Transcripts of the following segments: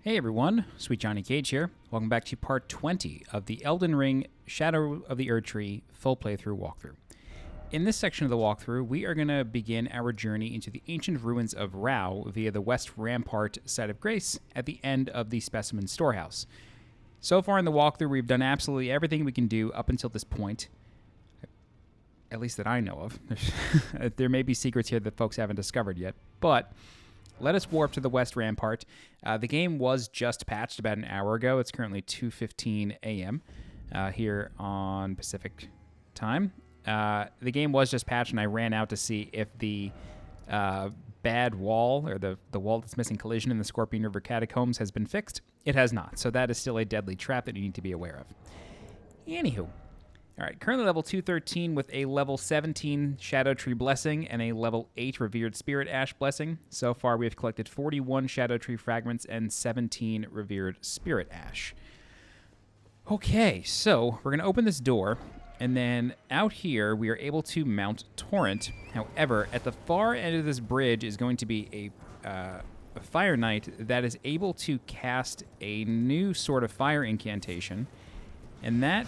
Hey everyone, Sweet Johnny Cage here. Welcome back to part 20 of the Elden Ring Shadow of the Erdtree full playthrough walkthrough. In this section of the walkthrough, we are going to begin our journey into the ancient ruins of Rauh via the West Rampart Site of Grace at the end of the Specimen Storehouse. So far in the walkthrough, we've done absolutely everything we can do up until this point, at least that I know of. There may be secrets here that folks haven't discovered yet, but let us warp to the West Rampart. The game was just patched about an hour ago. It's currently 2:15 a.m. Here on Pacific time. The game was just patched, and I ran out to see if the bad wall, or the wall that's missing collision in the Scorpion River Catacombs, has been fixed. It has not, so that is still a deadly trap that you need to be aware of. Anywho. All right, currently level 213 with a level 17 Scadutree Blessing and a level 8 Revered Spirit Ash Blessing. So far, we have collected 41 Scadutree Fragments and 17 Revered Spirit Ash. Okay, so we're going to open this door, and then out here, we are able to mount Torrent. However, at the far end of this bridge is going to be a Fire Knight that is able to cast a new sort of fire incantation, and that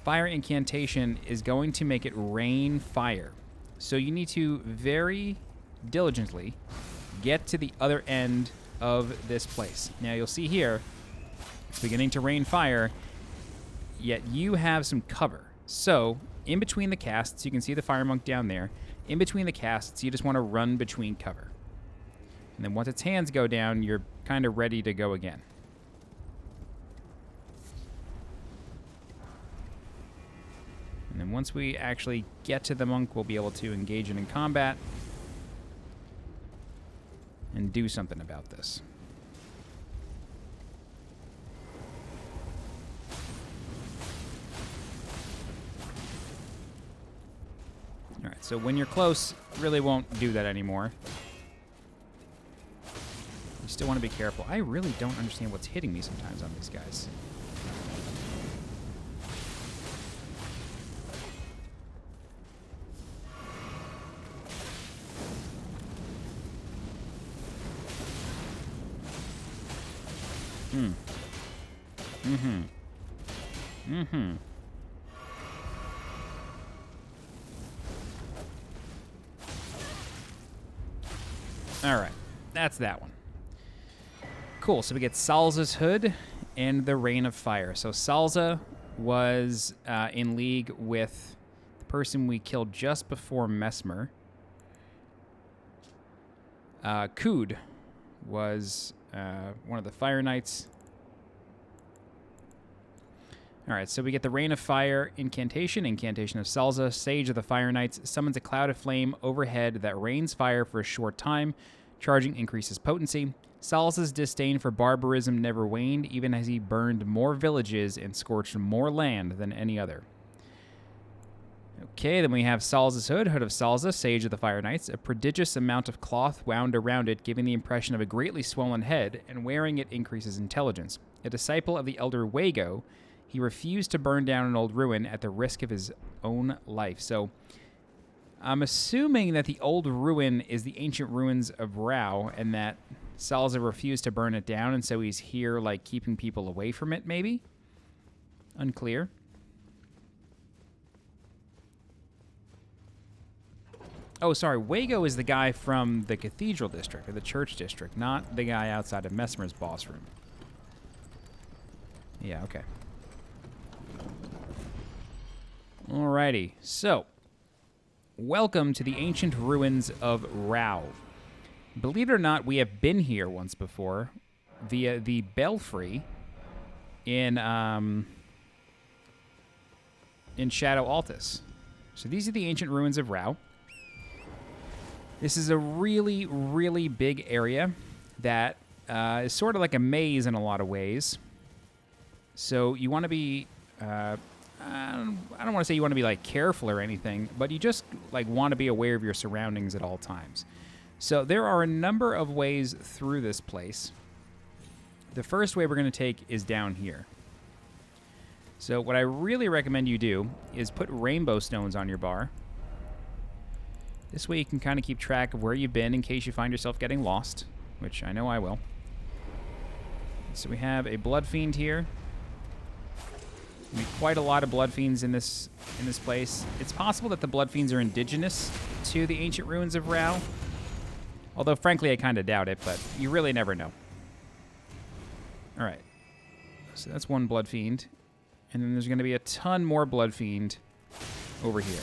fire incantation is going to make it rain fire. So you need to very diligently get to the other end of this place. Now you'll see here, it's beginning to rain fire, yet you have some cover. So in between the casts, you can see the fire monk down there. In between the casts, you just want to run between cover. And then once its hands go down, you're kind of ready to go again. And then once we actually get to the monk, we'll be able to engage it in combat and do something about this. All right, so when you're close, really won't do that anymore. You still want to be careful. I really don't understand what's hitting me sometimes on these guys. All right, that's that one. Cool, so we get Salza's Hood and the Rain of Fire. So Salza was in league with the person we killed just before Messmer. Kood was one of the Fire Knights. All right, so we get the Rain of Fire Incantation, Incantation of Salza, Sage of the Fire Knights, summons a cloud of flame overhead that rains fire for a short time. Charging increases potency. Salza's disdain for barbarism never waned, even as he burned more villages and scorched more land than any other. Okay, then we have Salza's Hood, Hood of Salza, Sage of the Fire Knights, a prodigious amount of cloth wound around it, giving the impression of a greatly swollen head, and wearing it increases intelligence. A disciple of the elder Wago, he refused to burn down an old ruin at the risk of his own life. So I'm assuming that the old ruin is the ancient ruins of Rauh, and that Salza refused to burn it down, and so he's here, like, keeping people away from it, maybe? Unclear. Oh, sorry, Wago is the guy from the Cathedral District, or the Church District, not the guy outside of Messmer's boss room. Yeah, okay. Alrighty, so welcome to the ancient ruins of Rauh. Believe it or not, we have been here once before via the Belfry in Shadow Altus. So these are the ancient ruins of Rauh. This is a really, really big area that is sort of like a maze in a lot of ways. So you want to be I don't want to say you want to be like careful or anything, but you just like want to be aware of your surroundings at all times. So there are a number of ways through this place. The first way we're going to take is down here. So what I really recommend you do is put rainbow stones on your bar. This way you can kind of keep track of where you've been in case you find yourself getting lost, which I know I will. So we have a Bloodfiend here. Quite a lot of Bloodfiends in this place. It's possible that the Bloodfiends are indigenous to the ancient ruins of Rauh. Although, frankly, I kind of doubt it, but you really never know. All right. So that's one Bloodfiend. And then there's going to be a ton more Bloodfiend over here.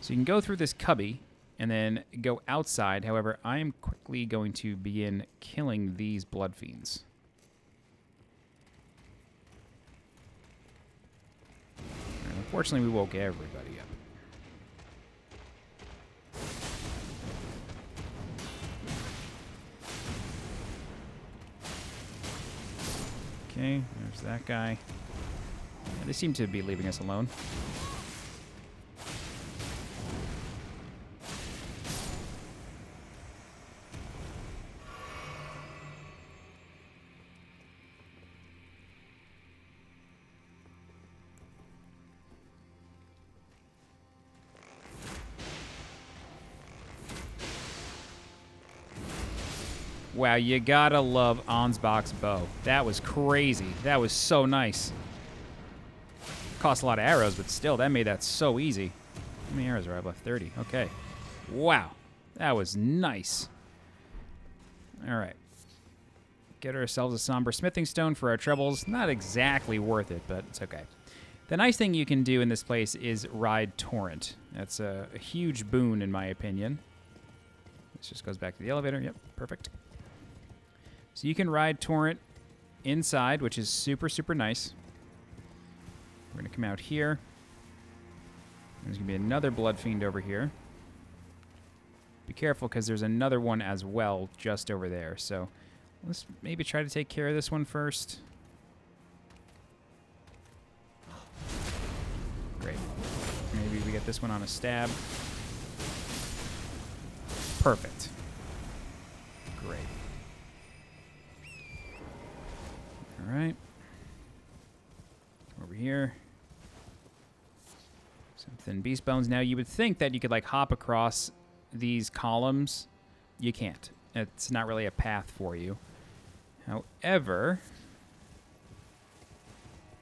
So you can go through this cubby and then go outside. However, I am quickly going to begin killing these Bloodfiends. Unfortunately, we woke everybody up. Okay, there's that guy. Yeah, they seem to be leaving us alone. Wow, you gotta love Ansbach's bow. That was crazy. That was so nice. Cost a lot of arrows, but still, that made that so easy. How many arrows are I left? 30. Okay. Wow. That was nice. All right. Get ourselves a somber smithing stone for our troubles. Not exactly worth it, but it's okay. The nice thing you can do in this place is ride Torrent. That's a huge boon, in my opinion. This just goes back to the elevator. Yep, perfect. So you can ride Torrent inside, which is super, super nice. We're going to come out here. There's going to be another Bloodfiend over here. Be careful, because there's another one as well just over there. So let's maybe try to take care of this one first. Great. Maybe we get this one on a stab. Perfect. Great. All right. Over here. Some thin beast bones. Now, you would think that you could, like, hop across these columns. You can't. It's not really a path for you. However,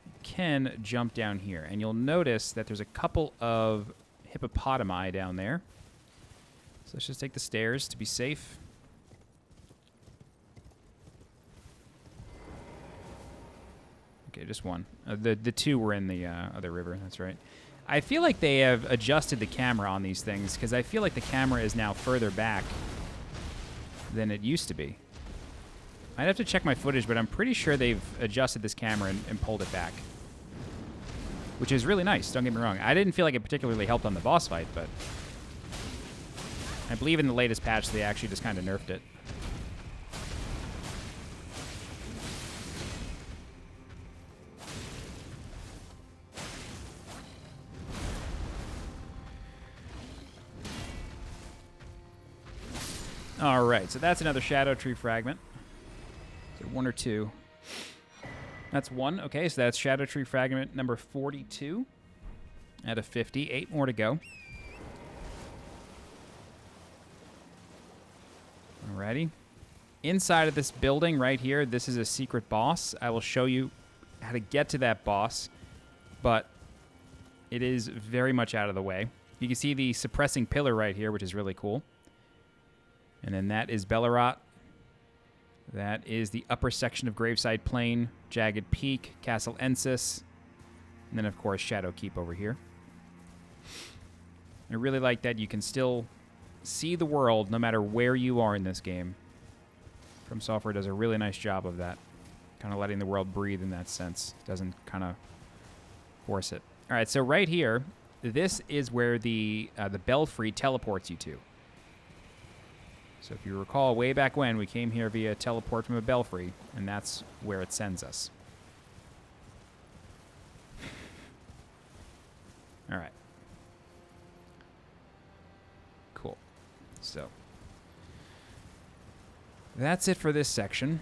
you can jump down here. And you'll notice that there's a couple of hippopotami down there. So let's just take the stairs to be safe. Okay, just one. The two were in the other river. That's right. I feel like they have adjusted the camera on these things, because I feel like the camera is now further back than it used to be. I'd have to check my footage, but I'm pretty sure they've adjusted this camera and pulled it back, which is really nice. Don't get me wrong. I didn't feel like it particularly helped on the boss fight, but I believe in the latest patch they actually just kind of nerfed it. All right, so that's another Scadutree fragment. Is it one or two? That's one. Okay, so that's Scadutree fragment number 42 out of 50. 8 more to go. Alrighty. Inside of this building right here, this is a secret boss. I will show you how to get to that boss, but it is very much out of the way. You can see the suppressing pillar right here, which is really cool. And then that is Bellerot. That is the upper section of Graveside Plain, Jagged Peak, Castle Ensis, and then, of course, Shadow Keep over here. I really like that you can still see the world no matter where you are in this game. From Software does a really nice job of that, kind of letting the world breathe in that sense. Doesn't kind of force it. All right, so right here, this is where the Belfry teleports you to. So if you recall, way back when, we came here via teleport from a belfry, and that's where it sends us. All right. Cool. So that's it for this section.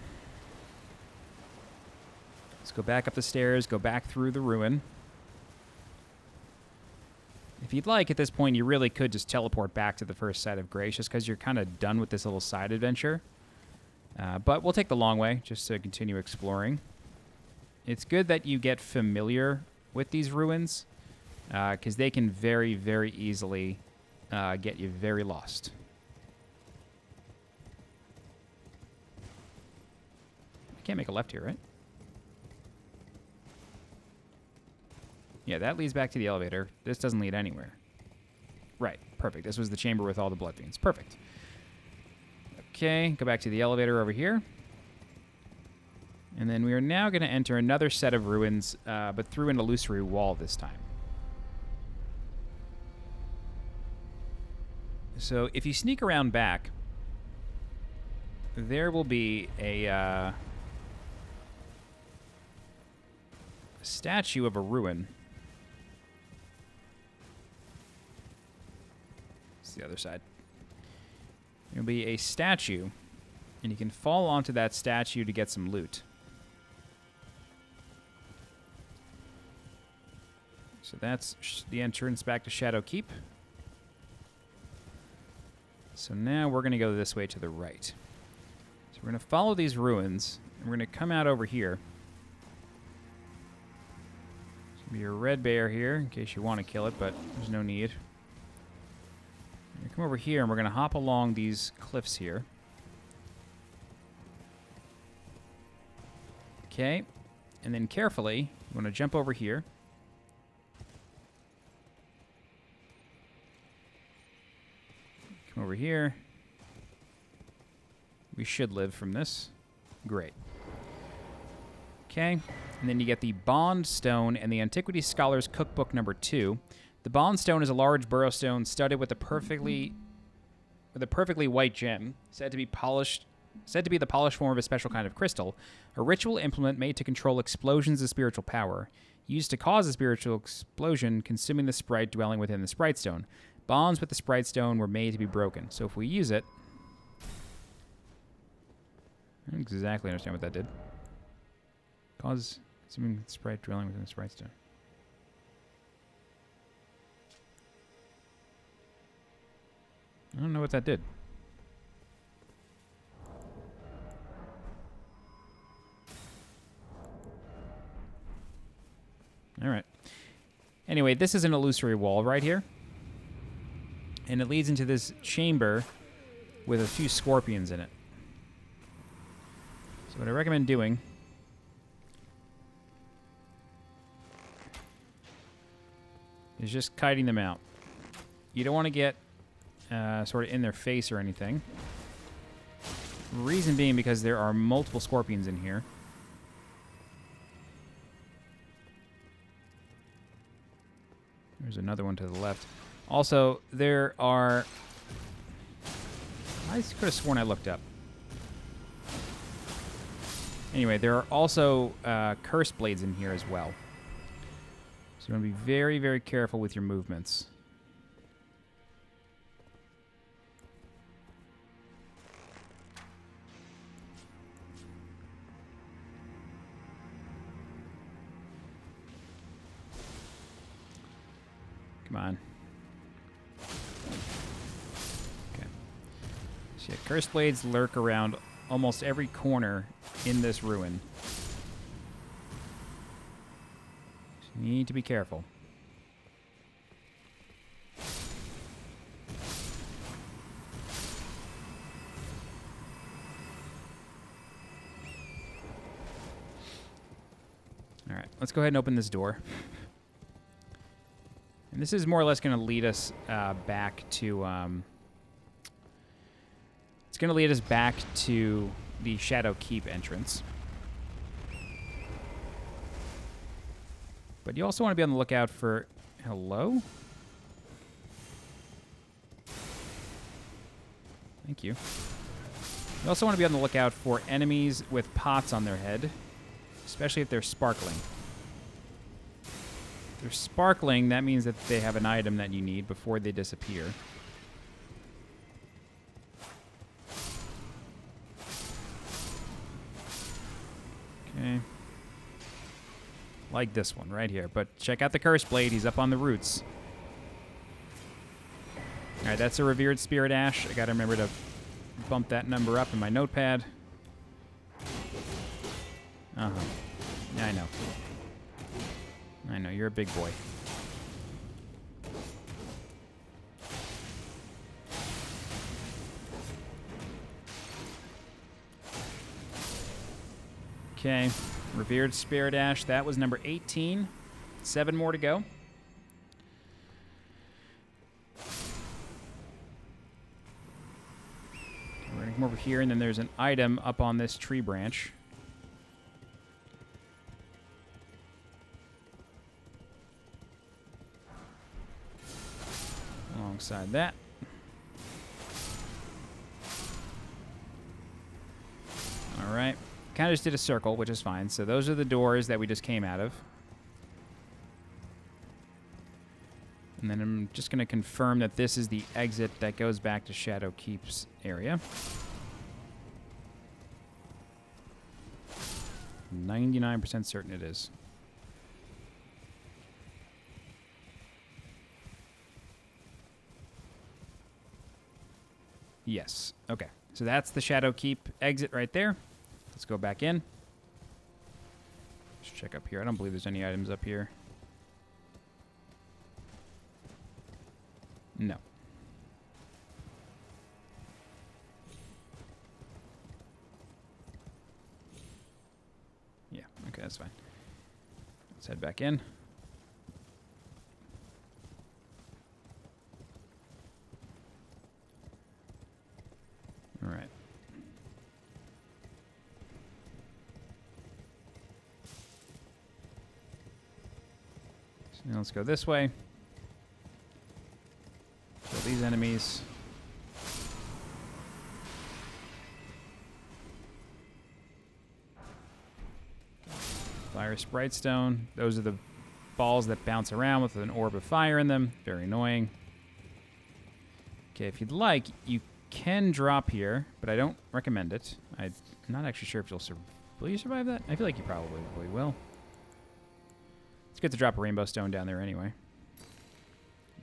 Let's go back up the stairs, go back through the ruin. If you'd like, at this point, you really could just teleport back to the first side of Grace, just because you're kind of done with this little side adventure. But we'll take the long way just to continue exploring. It's good that you get familiar with these ruins, because they can very, very easily get you very lost. I can't make a left here, right? Yeah, that leads back to the elevator. This doesn't lead anywhere. Right, perfect. This was the chamber with all the blood fiends. Perfect. Okay, go back to the elevator over here. And then we are now going to enter another set of ruins, but through an illusory wall this time. So if you sneak around back, there will be a statue of a ruin. It's the other side. There'll be a statue, and you can fall onto that statue to get some loot. So that's the entrance back to Shadow Keep. So now we're going to go this way to the right. So we're going to follow these ruins, and we're going to come out over here. There's going to be a red bear here, in case you want to kill it, but there's no need. We're going to come over here, and we're going to hop along these cliffs here. Okay, and then carefully, you want to jump over here. Come over here. We should live from this. Great. Okay, and then you get the Bondstone and the Antiquity Scholar's Cookbook number 2. The Bondstone is a large burrow stone studded with a perfectly white gem, said to be the polished form of a special kind of crystal, a ritual implement made to control explosions of spiritual power, used to cause a spiritual explosion, consuming the sprite dwelling within the sprite stone. Bonds with the sprite stone were made to be broken. So if we use it, I don't exactly understand what that did. Cause consuming the sprite dwelling within the sprite stone. I don't know what that did. All right. Anyway, this is an illusory wall right here. And it leads into this chamber with a few scorpions in it. So what I recommend doing is just kiting them out. You don't want to get sort of in their face or anything. Reason being because there are multiple scorpions in here. There's another one to the left. Also, there are... I could have sworn I looked up. Anyway, there are also Curseblades in here as well. So you want to be very, very careful with your movements. Come on. Okay. So yeah, Curseblades lurk around almost every corner in this ruin. So you need to be careful. All right, let's go ahead and open this door. And this is more or less going to lead us back to... it's going to lead us back to the Shadow Keep entrance. But you also want to be on the lookout for... Hello? Thank you. You also want to be on the lookout for enemies with pots on their head, especially if they're sparkling. If they're sparkling, that means that they have an item that you need before they disappear. Okay. Like this one right here. But check out the Curseblade. He's up on the roots. Alright, that's a Revered Spirit Ash. I gotta remember to bump that number up in my notepad. Uh-huh. Yeah, I know. I know, you're a big boy. Okay, Revered Spirit Ash. That was number 18. 7 more to go. We're going to come over here, and then there's an item up on this tree branch. Alongside that. All right. Kind of just did a circle, which is fine. So those are the doors that we just came out of. And then I'm just going to confirm that this is the exit that goes back to Shadow Keep's area. 99% certain it is. Yes. Okay. So that's the Shadow Keep exit right there. Let's go back in. Let's check up here. I don't believe there's any items up here. No. Yeah, okay, that's fine. Let's head back in. All right. So now let's go this way. Kill these enemies. Fire Sprite Stone. Those are the balls that bounce around with an orb of fire in them. Very annoying. Okay, if you'd like, you can drop here, but I don't recommend it. I'm not actually sure if you'll survive. Will you survive that? I feel like you probably will. It's good to drop a Rainbow Stone down there anyway.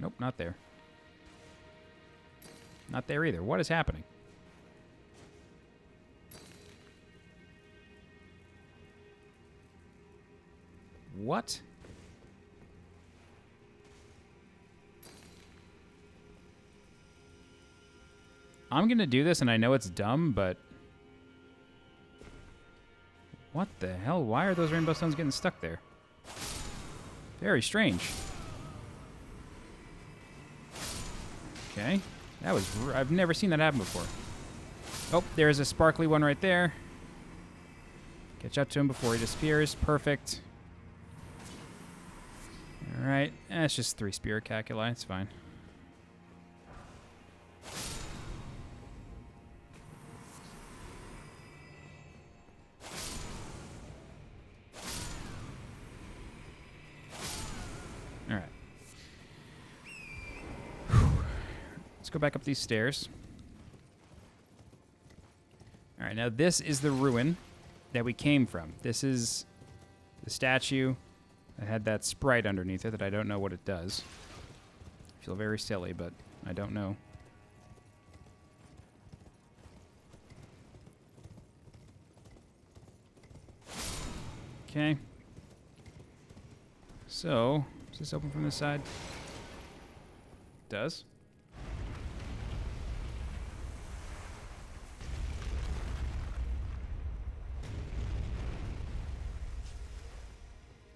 Nope, not there. Not there either. What is happening? What? I'm going to do this, and I know it's dumb, but... What the hell? Why are those Rainbow Stones getting stuck there? Very strange. Okay. That was... I've never seen that happen before. Oh, there's a sparkly one right there. Catch up to him before he disappears. Perfect. Alright. It's just 3 Spirit Caculi. It's fine. Alright. Let's go back up these stairs. Alright, now this is the ruin that we came from. This is the statue that had that sprite underneath it that I don't know what it does. I feel very silly, but I don't know. Okay. So, is this open from this side? It does.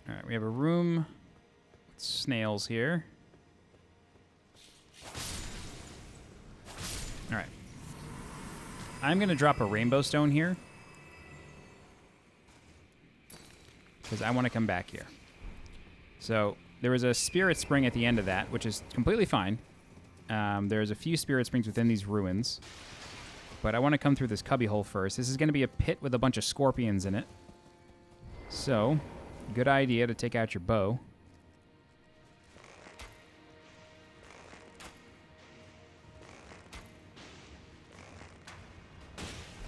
Alright, we have a room with snails here. Alright. I'm going to drop a Rainbow Stone here. Because I want to come back here. So, there was a Spirit Spring at the end of that, which is completely fine. There's a few Spirit Springs within these ruins. But I want to come through this cubbyhole first. This is going to be a pit with a bunch of scorpions in it. So... good idea to take out your bow.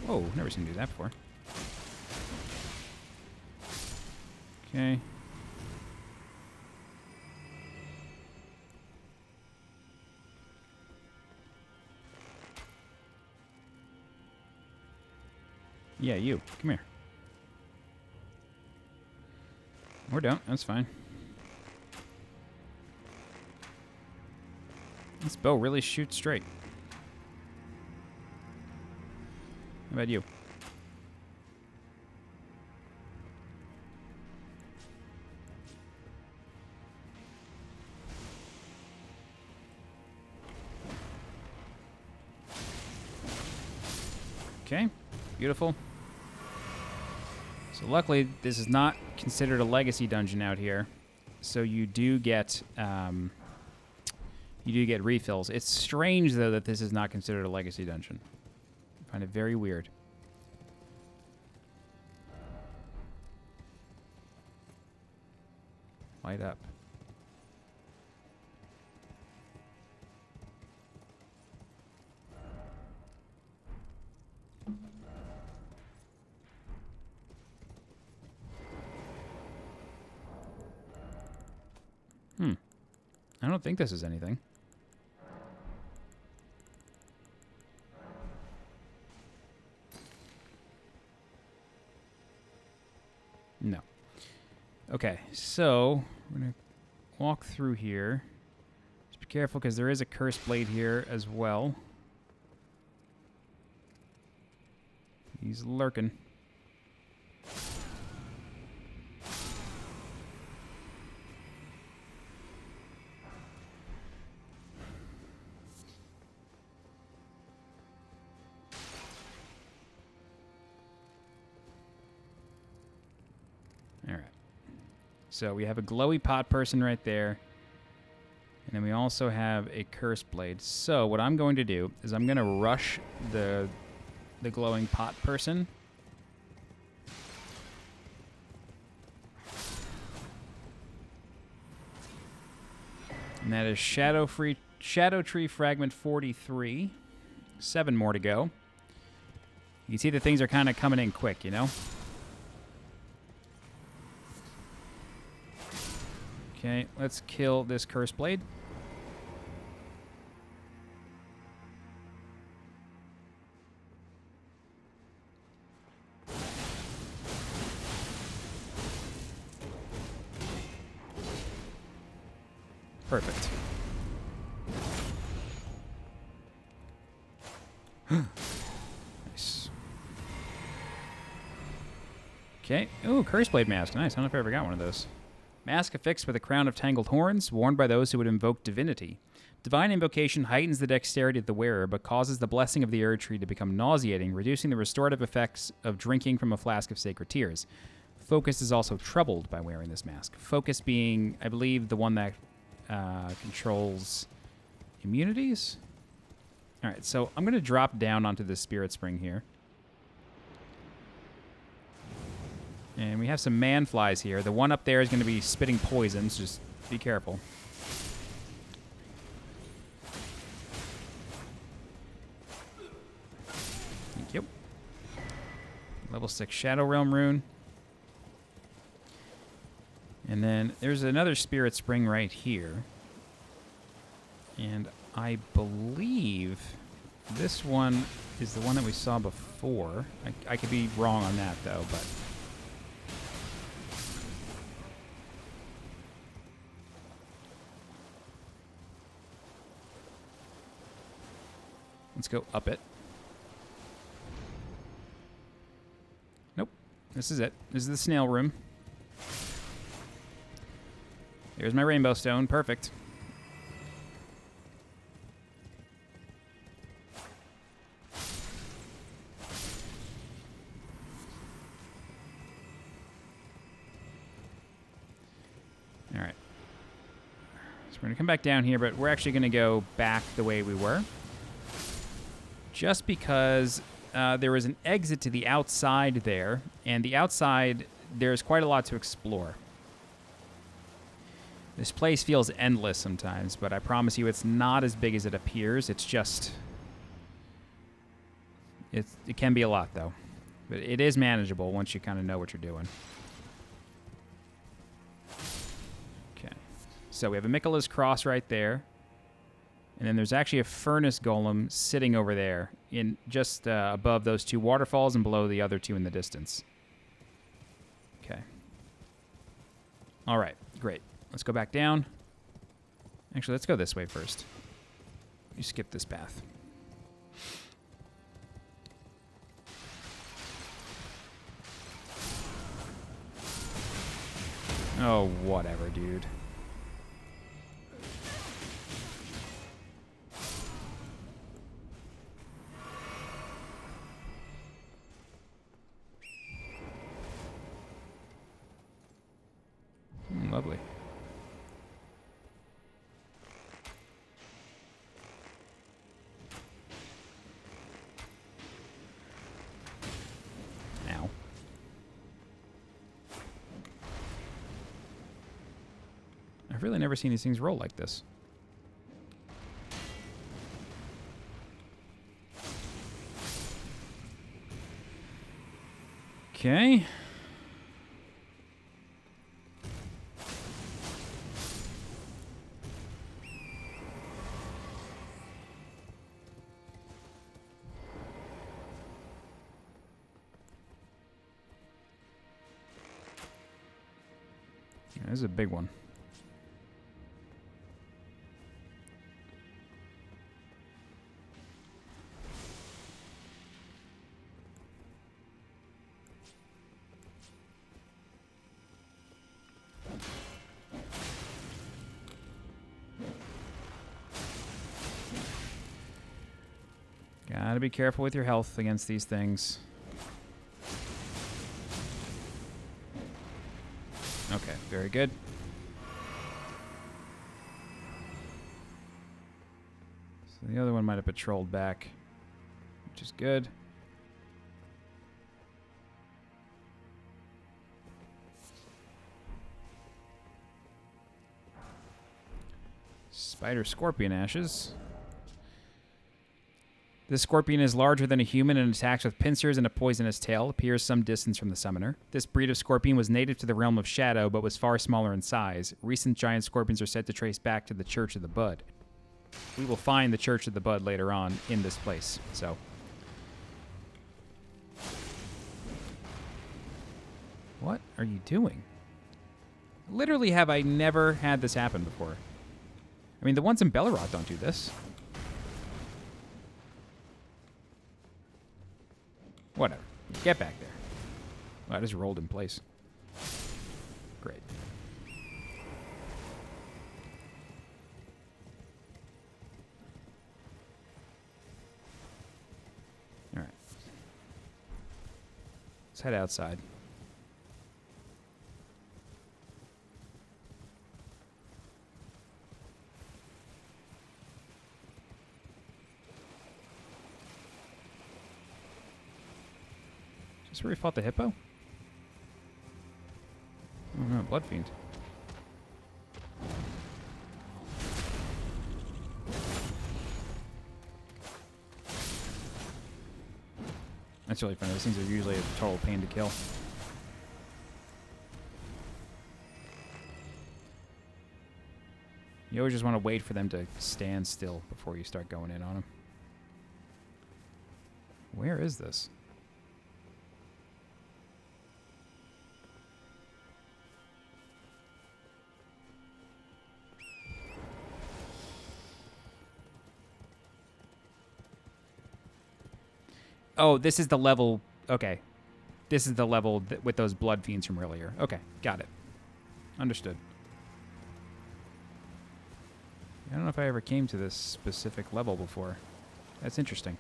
Whoa, never seen you do that before. Okay. Yeah, you. Come here. Or don't. That's fine. This bow really shoots straight. How about you? Okay, beautiful. So luckily, this is not considered a legacy dungeon out here, so you do get refills. It's strange though that this is not considered a legacy dungeon. I find it very weird. Light up. I don't think this is anything. No. Okay, so we're going to walk through here. Just be careful because there is a Curseblade here as well. He's lurking. So we have a glowy pot person right there. And then we also have a Curseblade. So what I'm going to do is I'm going to rush the glowing pot person. And that is Scadutree Fragment 43. 7 more to go. You can see that things are kind of coming in quick, you know? Okay, let's kill this Curseblade. Perfect. Nice. Okay. Ooh, Curseblade mask. Nice. I don't know if I ever got one of those. Mask affixed with a crown of tangled horns, worn by those who would invoke divinity. Divine invocation heightens the dexterity of the wearer, but causes the blessing of the Erdtree to become nauseating, reducing the restorative effects of drinking from a flask of sacred tears. Focus is also troubled by wearing this mask. Focus being, I believe, the one that controls immunities? Alright, so I'm going to drop down onto the Spirit Spring here. And we have some man-flies here. The one up there is going to be spitting poisons. Just be careful. Thank you. Level 6 Shadow Realm rune. And then there's another Spirit Spring right here. And I believe this one is the one that we saw before. I could be wrong on that, though, but... Let's go up it. Nope. This is it. This is the snail room. There's my rainbow stone. Perfect. All right. So we're going to come back down here, but we're actually going to go back the way we were. Just because there was an exit to the outside there, and the outside, there's quite a lot to explore. This place feels endless sometimes, but I promise you it's not as big as it appears. It's just... It can be a lot, though. But it is manageable once you kind of know what you're doing. Okay. So we have a Miquella's Cross right there. And then there's actually a Furnace Golem sitting over there, in just above those 2 waterfalls and below the other 2 in the distance. Okay. All right, great. Let's go back down. Actually, let's go this way first. You skip this path. Oh, whatever, dude. Lovely. Ow. I've really never seen these things roll like this. Okay. This is a big one. Gotta be careful with your health against these things. Okay, very good. So the other one might have patrolled back, which is good. Spider Scorpion Ashes. This scorpion is larger than a human and attacks with pincers and a poisonous tail. Appears some distance from the summoner. This breed of scorpion was native to the realm of Shadow, but was far smaller in size. Recent giant scorpions are said to trace back to the Church of the Bud. We will find the Church of the Bud later on in this place, so. What are you doing? Literally have I never had this happen before. I mean, the ones in Bellerot don't do this. Whatever. Get back there. Oh, I just rolled in place. Great. All right. Let's head outside. Is this where we fought the hippo? Oh no, Bloodfiend. That's really funny. Those things are usually a total pain to kill. You always just want to wait for them to stand still before you start going in on them. Where is this? Oh, this is the level. Okay. This is the level with those blood fiends from earlier. Okay, got it. Understood. I don't know if I ever came to this specific level before. That's interesting.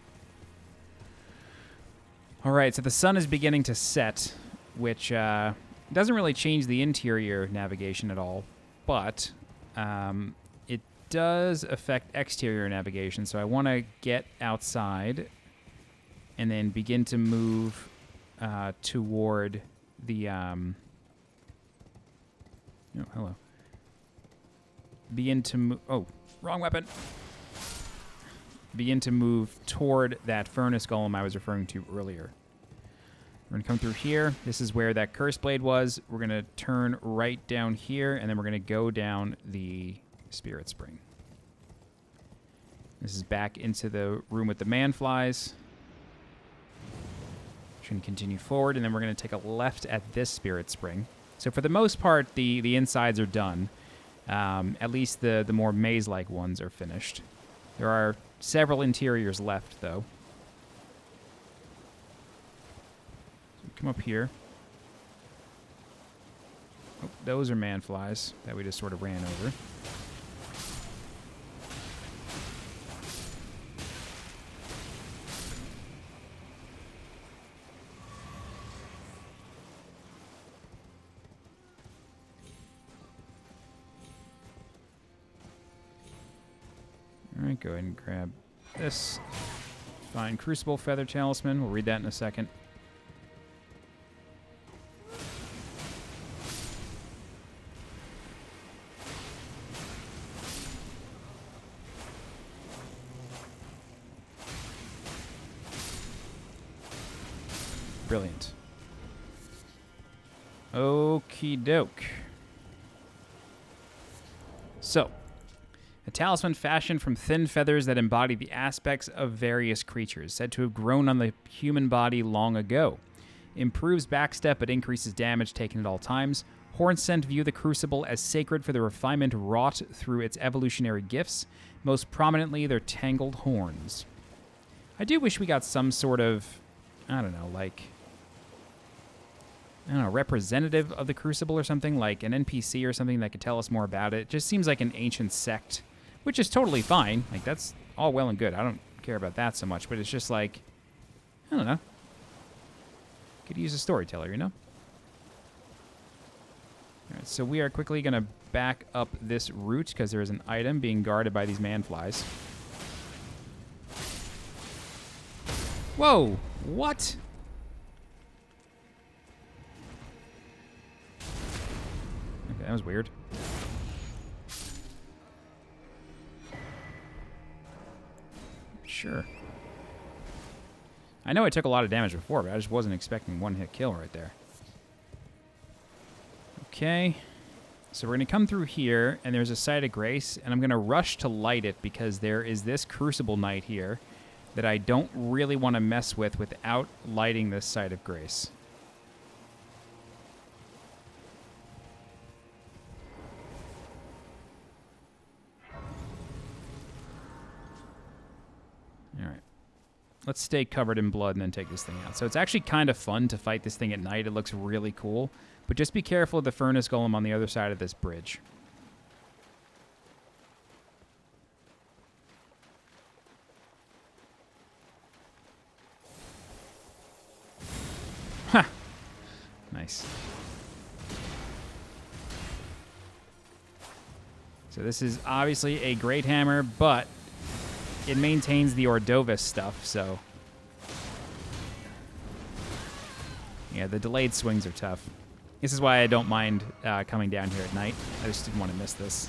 All right, so the sun is beginning to set, which doesn't really change the interior navigation at all, but it does affect exterior navigation. So I want to get outside and then begin to move toward the... oh, hello. Begin to move... Oh, wrong weapon. Begin to move toward that furnace golem I was referring to earlier. We're going to come through here. This is where that Curseblade was. We're going to turn right down here, and then we're going to go down the Spirit Spring. This is back into the room with the man-flies. We're going to continue forward, and then we're going to take a left at this Spirit Spring. So for the most part, the insides are done. At least the more maze-like ones are finished. There are several interiors left, though. So come up here. Oh, those are man-flies that we just sort of ran over. Alright, go ahead and grab this. Find Crucible Feather Talisman. We'll read that in a second. Brilliant. Okie doke. So, a talisman fashioned from thin feathers that embody the aspects of various creatures, said to have grown on the human body long ago. Improves backstep but increases damage taken at all times. Hornsent view the Crucible as sacred for the refinement wrought through its evolutionary gifts, most prominently their tangled horns. I do wish we got some sort of, I don't know, representative of the Crucible or something, like an NPC or something that could tell us more about it. It just seems like an ancient sect, which is totally fine. Like, that's all well and good. I don't care about that so much, but it's just like, I don't know. Could use a storyteller, you know? All right, so we are quickly going to back up this route because there is an item being guarded by these man-flies. Whoa! What? Okay, that was weird. Sure. I know I took a lot of damage before, but I just wasn't expecting one-hit kill right there. Okay. So we're going to come through here, and there's a Site of Grace, and I'm going to rush to light it because there is this Crucible Knight here that I don't really want to mess with without lighting this Site of Grace. Alright. Let's stay covered in blood and then take this thing out. So it's actually kind of fun to fight this thing at night. It looks really cool. But just be careful of the Furnace Golem on the other side of this bridge. Ha! Nice. So this is obviously a great hammer, but it maintains the Ordovis stuff, so... yeah, the delayed swings are tough. This is why I don't mind coming down here at night. I just didn't want to miss this.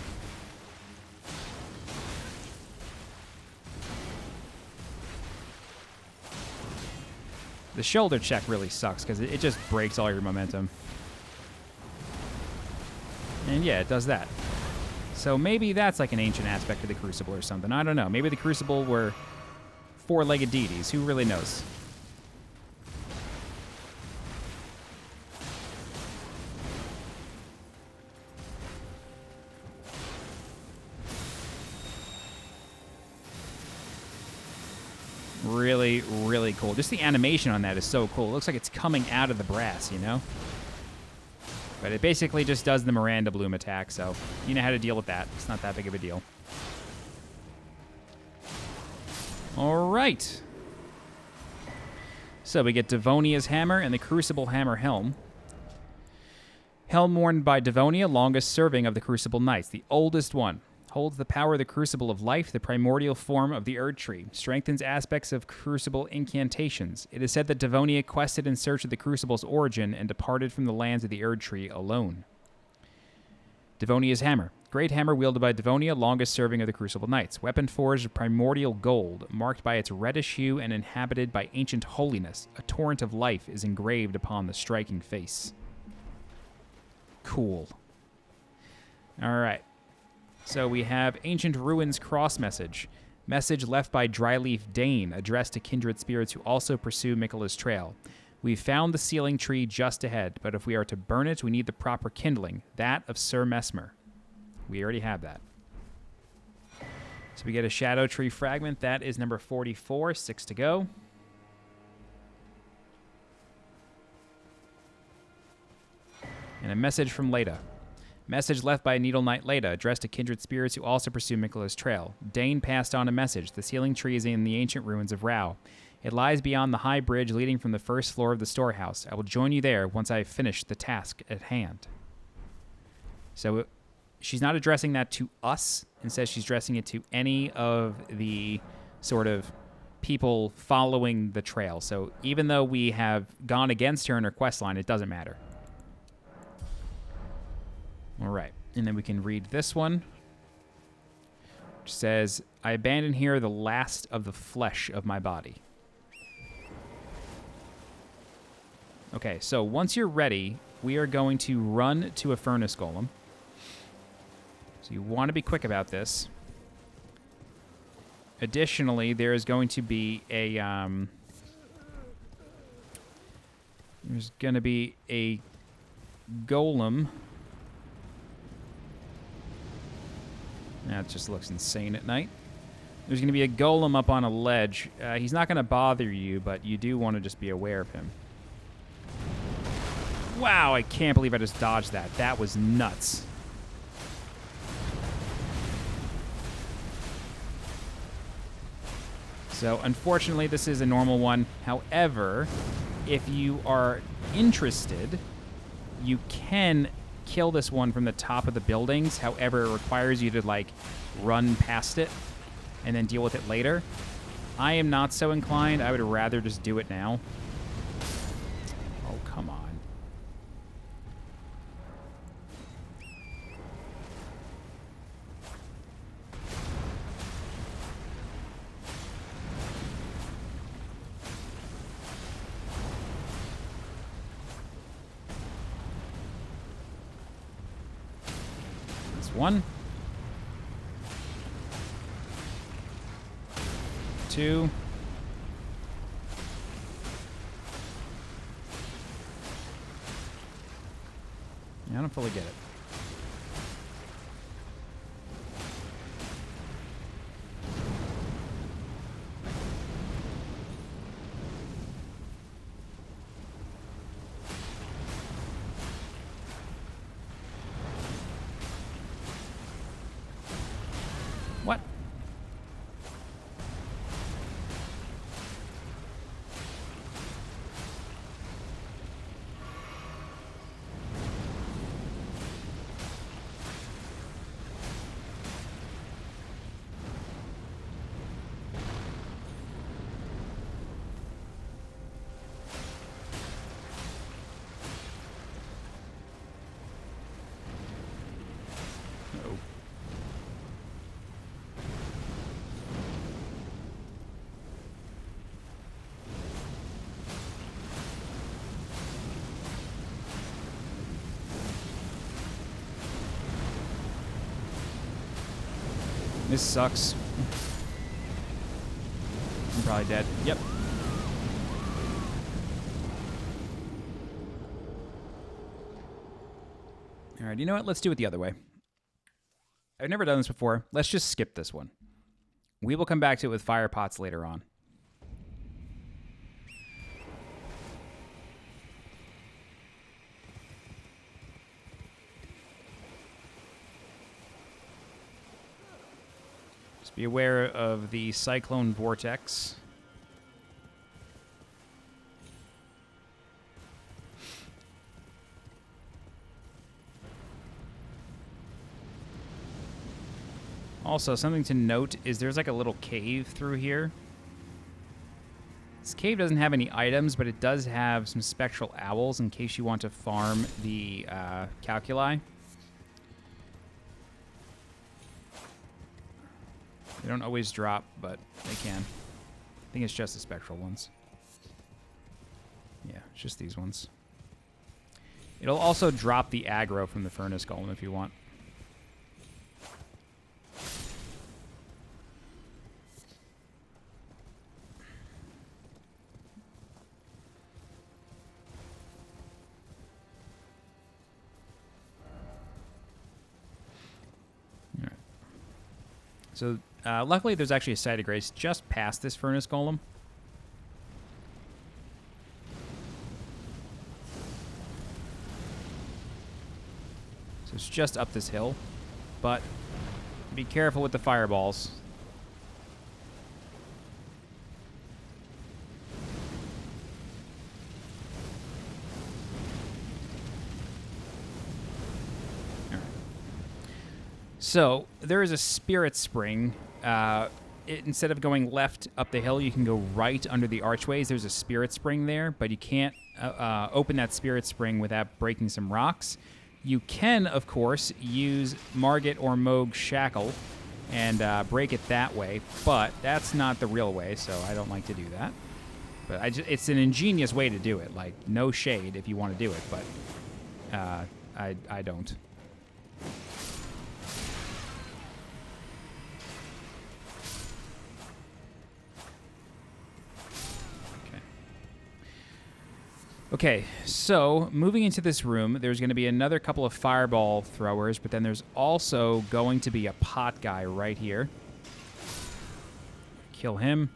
The shoulder check really sucks because it just breaks all your momentum. And yeah, it does that. So maybe that's like an ancient aspect of the Crucible or something. I don't know. Maybe the Crucible were four-legged deities. Who really knows? Really, really cool. Just the animation on that is so cool. It looks like it's coming out of the brass, you know? But it basically just does the Miranda Bloom attack, so you know how to deal with that. It's not that big of a deal. All right. So we get Devonia's hammer and the Crucible Hammer-Helm. Helm worn by Devonia, longest serving of the Crucible Knights, the oldest one. Holds the power of the Crucible of Life, the primordial form of the Erdtree. Strengthens aspects of Crucible incantations. It is said that Devonia quested in search of the Crucible's origin and departed from the lands of the Erdtree alone. Devonia's hammer. Great hammer wielded by Devonia, longest serving of the Crucible Knights. Weapon forged of primordial gold, marked by its reddish hue and inhabited by ancient holiness. A torrent of life is engraved upon the striking face. Cool. All right. So we have Ancient Ruins Cross Message. Message left by Dryleaf Dane, addressed to kindred spirits who also pursue Miquella's trail. We found the sealing tree just ahead, but if we are to burn it, we need the proper kindling, that of Sir Mesmer. We already have that. So we get a Scadutree fragment. That is number 44, 6 to go. And a message from Leda. Message left by Needle Knight Leda, addressed to kindred spirits who also pursue Miquella's trail. Dane passed on a message. The sealing tree is in the ancient ruins of Rauh. It lies beyond the high bridge leading from the first floor of the storehouse. I will join you there once I have finished the task at hand. So she's not addressing that to us. Instead, she's addressing it to any of the sort of people following the trail. So even though we have gone against her in her quest line, it doesn't matter. All right, and then we can read this one, which says, I abandon here the last of the flesh of my body. Okay, so once you're ready, we are going to run to a furnace golem. So you want to be quick about this. Additionally, there is going to be a golem. That just looks insane at night. There's going to be a golem up on a ledge. He's not going to bother you, but you do want to just be aware of him. Wow, I can't believe I just dodged that. That was nuts. So, unfortunately, this is a normal one. However, if you are interested, you can kill this one from the top of the buildings. However, it requires you to, like, run past it and then deal with it later. I am not so inclined. I would rather just do it now. Oh, come on. One, 2, I don't fully get it. What? This sucks. I'm probably dead. Yep. All right, you know what? Let's do it the other way. I've never done this before. Let's just skip this one. We will come back to it with fire pots later on. Be aware of the cyclone vortex. Also, something to note is there's like a little cave through here. This cave doesn't have any items, but it does have some spectral owls in case you want to farm the calculi. They don't always drop, but they can. I think it's just the spectral ones. Yeah, it's just these ones. It'll also drop the aggro from the furnace golem if you want. So luckily there's actually a site of grace just past this furnace golem. So it's just up this hill, but be careful with the fireballs. So there is a spirit spring. Instead of going left up the hill, you can go right under the archways. There's a spirit spring there, but you can't open that spirit spring without breaking some rocks. You can, of course, use Margit or Moog's Shackle and break it that way, but that's not the real way, so I don't like to do that. But it's an ingenious way to do it. Like, no shade if you want to do it, but I don't. Okay, so moving into this room, there's going to be another couple of fireball throwers, but then there's also going to be a pot guy right here. Kill him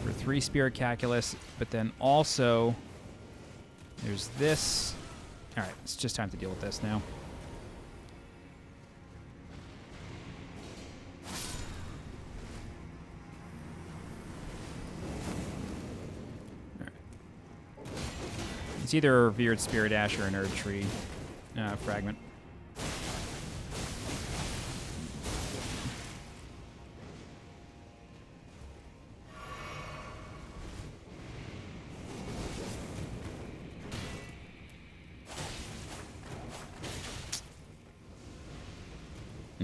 for 3 Spirit Calculus, but then also there's this. All right, it's just time to deal with this now. It's either a Revered Spirit Ash or an Erdtree Fragment.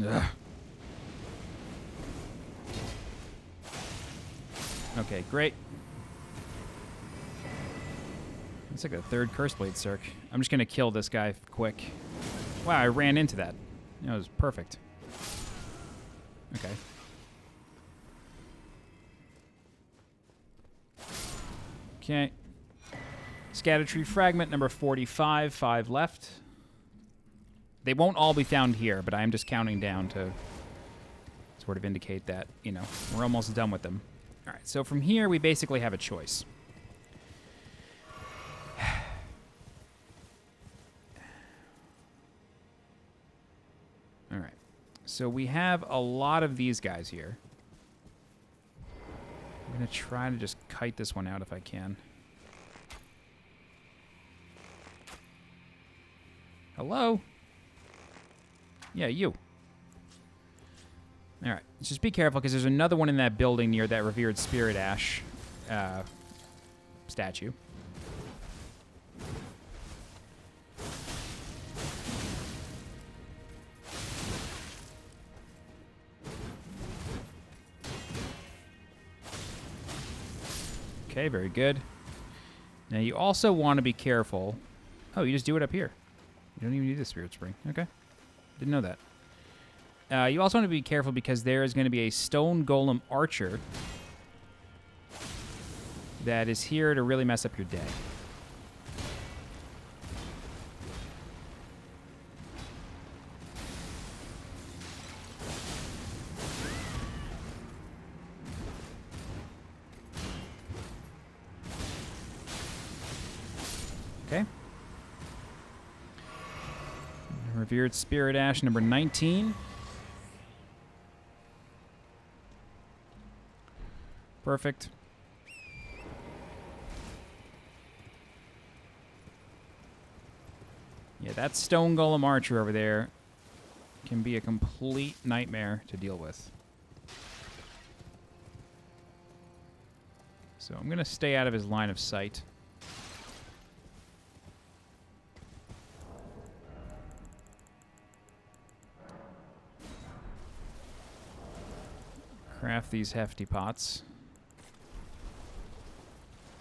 Ugh. Okay, great. It's like a third Curseblade Circ. I'm just going to kill this guy quick. Wow, I ran into that. That was perfect. Okay. Okay. Scadutree Fragment, number 45, 5 left. They won't all be found here, but I am just counting down to sort of indicate that, you know, we're almost done with them. All right, so from here, we basically have a choice. All right, so we have a lot of these guys here. I'm going to try to just kite this one out if I can. Hello? Yeah, you. All right, just be careful because there's another one in that building near that Revered Spirit Ash statue. Okay, very good. Now you also want to be careful. Oh, you just do it up here. You don't even need the Spirit Spring. Okay. Didn't know that. You also want to be careful because there is going to be a Stone Golem Archer that is here to really mess up your day. Okay. Revered Spirit Ash number 19. Perfect. Yeah, that Stone Golem Archer over there can be a complete nightmare to deal with. So I'm going to stay out of his line of sight. Craft these hefty pots.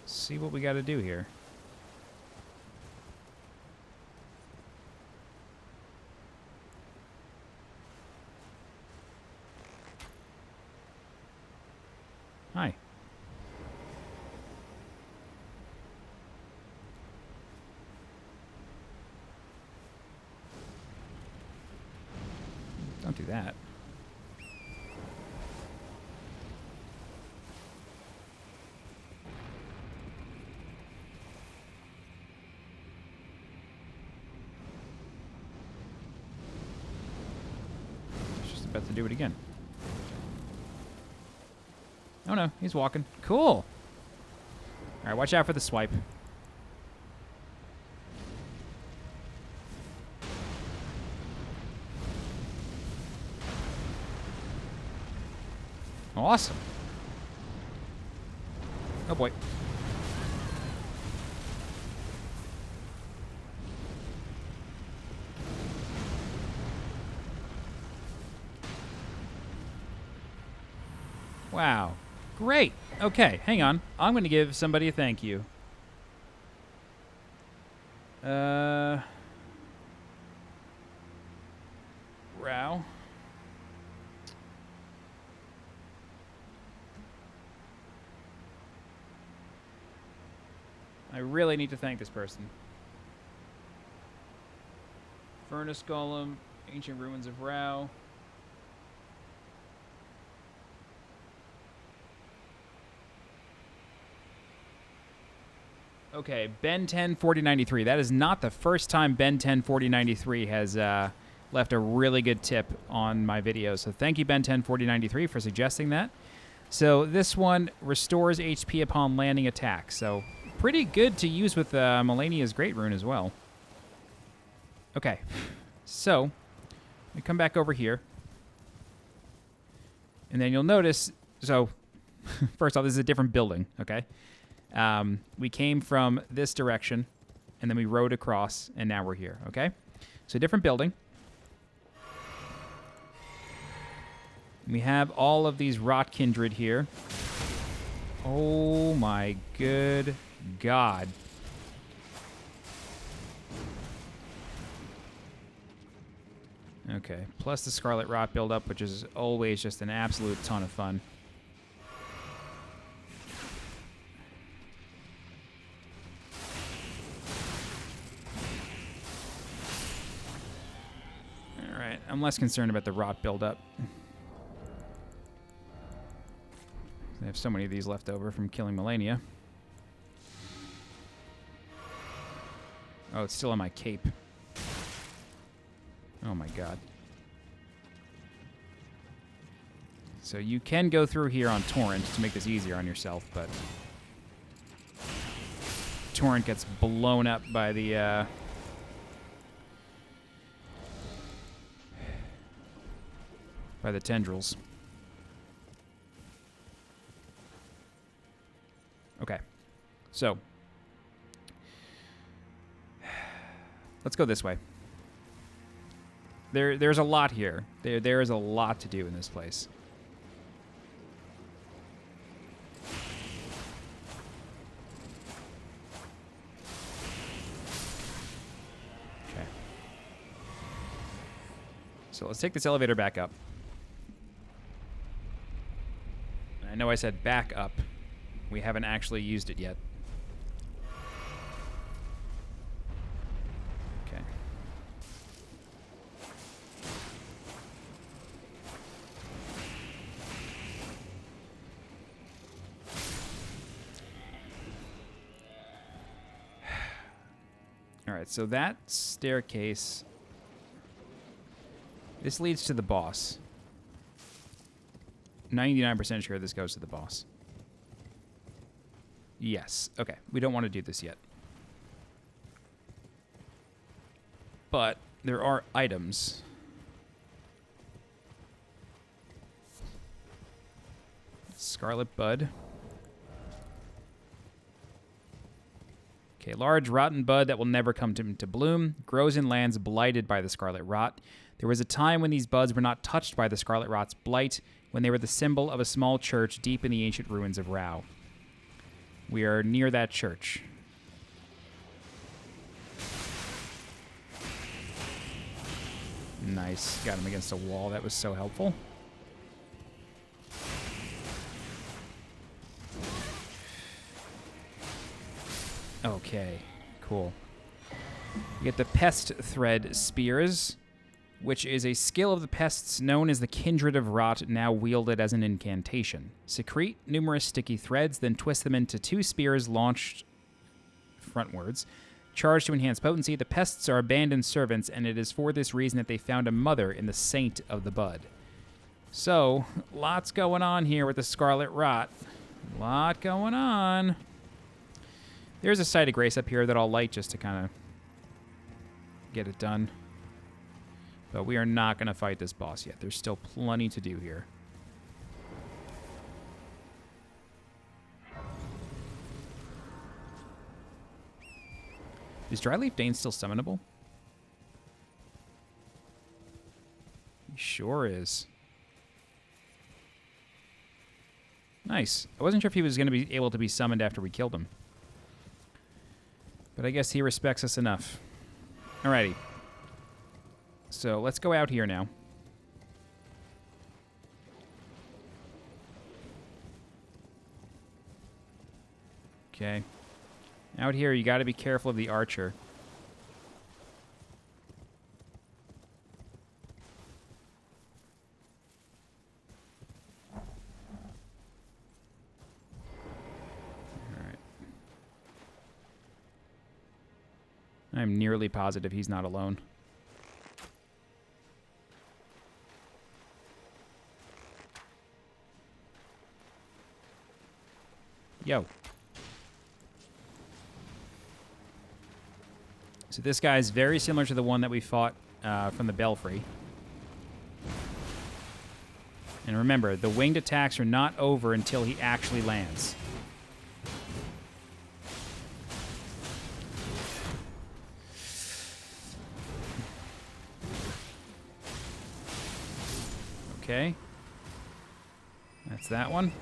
See what we got to do here. Hi. Don't do that. about to do it again. Oh no, he's walking. Cool. Alright, watch out for the swipe. Awesome. Oh boy. Wow. Great. Okay, hang on. I'm going to give somebody a thank you. Rauh. I really need to thank this person. Furnace Golem, Ancient Ruins of Rauh. Okay, Ben 10 4093. That is not the first time Ben 10 4093 has left a really good tip on my videos. So thank you, Ben 10 4093, for suggesting that. So this one restores HP upon landing attack. So pretty good to use with Malenia's Great Rune as well. Okay, so we come back over here. And then you'll notice, so first off, this is a different building, okay? We came from this direction, and then we rode across, and now we're here, okay? So different building. We have all of these Rot Kindred here. Oh my good God. Okay, plus the Scarlet Rot buildup, which is always just an absolute ton of fun. Alright, I'm less concerned about the Rot buildup. I have so many of these left over from killing Malenia. Oh, it's still on my cape. Oh my God. So you can go through here on Torrent to make this easier on yourself, but Torrent gets blown up by the tendrils. Okay, so let's go this way. There's a lot here. There is a lot to do in this place. Okay. So let's take this elevator back up. I know I said back up. We haven't actually used it yet. Okay. All right, so that staircase, this leads to the boss. 99% sure this goes to the boss. Yes. Okay. We don't want to do this yet. But there are items. Scarlet Bud. Okay, large rotten bud that will never come to bloom. Grows in lands blighted by the Scarlet Rot. There was a time when these buds were not touched by the Scarlet Rot's blight, when they were the symbol of a small church deep in the ancient ruins of Rauh. We are near that church. Nice. Got him against a wall. That was so helpful. Okay, cool. We get the Pest-Thread spears, which is a skill of the pests known as the Kindred of Rot, now wielded as an incantation. Secrete numerous sticky threads, then twist them into 2 spears launched frontwards. Charged to enhance potency, the pests are abandoned servants, and it is for this reason that they found a mother in the Saint of the Bud. So, lots going on here with the Scarlet Rot. Lot going on. There's a Site of Grace up here that I'll light just to kind of get it done. But we are not going to fight this boss yet. There's still plenty to do here. Is Dryleaf Dane still summonable? He sure is. Nice. I wasn't sure if he was going to be able to be summoned after we killed him. But I guess he respects us enough. Alrighty. So let's go out here now. Okay. Out here, you got to be careful of the archer. I'm nearly positive he's not alone. Yo. So this guy is very similar to the one that we fought from the Belfry. And remember, the winged attacks are not over until he actually lands. Okay. That's that one.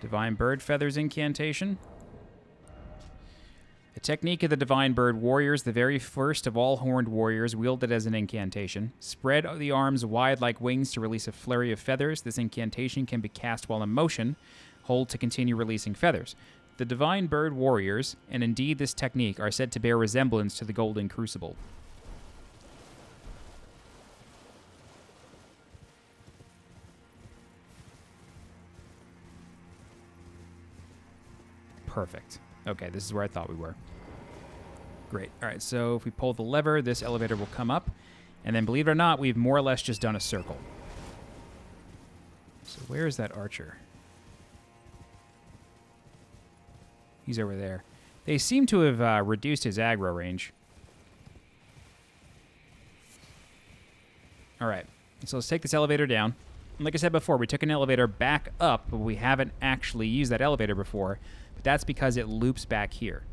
Divine Bird Feathers Incantation. A technique of the Divine Bird Warriors, the very first of all horned warriors, wielded as an incantation. Spread the arms wide like wings to release a flurry of feathers. This incantation can be cast while in motion. Hold to continue releasing feathers. The Divine Bird Warriors, and indeed this technique, are said to bear resemblance to the Golden Crucible. Perfect. Okay, this is where I thought we were. Great. All right, so if we pull the lever, this elevator will come up. And then, believe it or not, we've more or less just done a circle. So where is that archer? He's over there. They seem to have reduced his aggro range. All right, so let's take this elevator down. And like I said before, we took an elevator back up, but we haven't actually used that elevator before. But that's because it loops back here.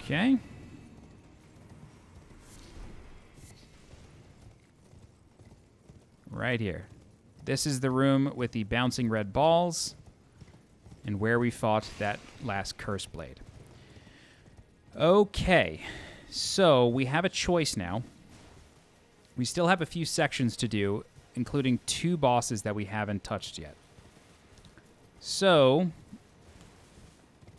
Okay. Right here. This is the room with the bouncing red balls and where we fought that last Curseblade. Okay. So we have a choice now. We still have a few sections to do, including 2 bosses that we haven't touched yet. So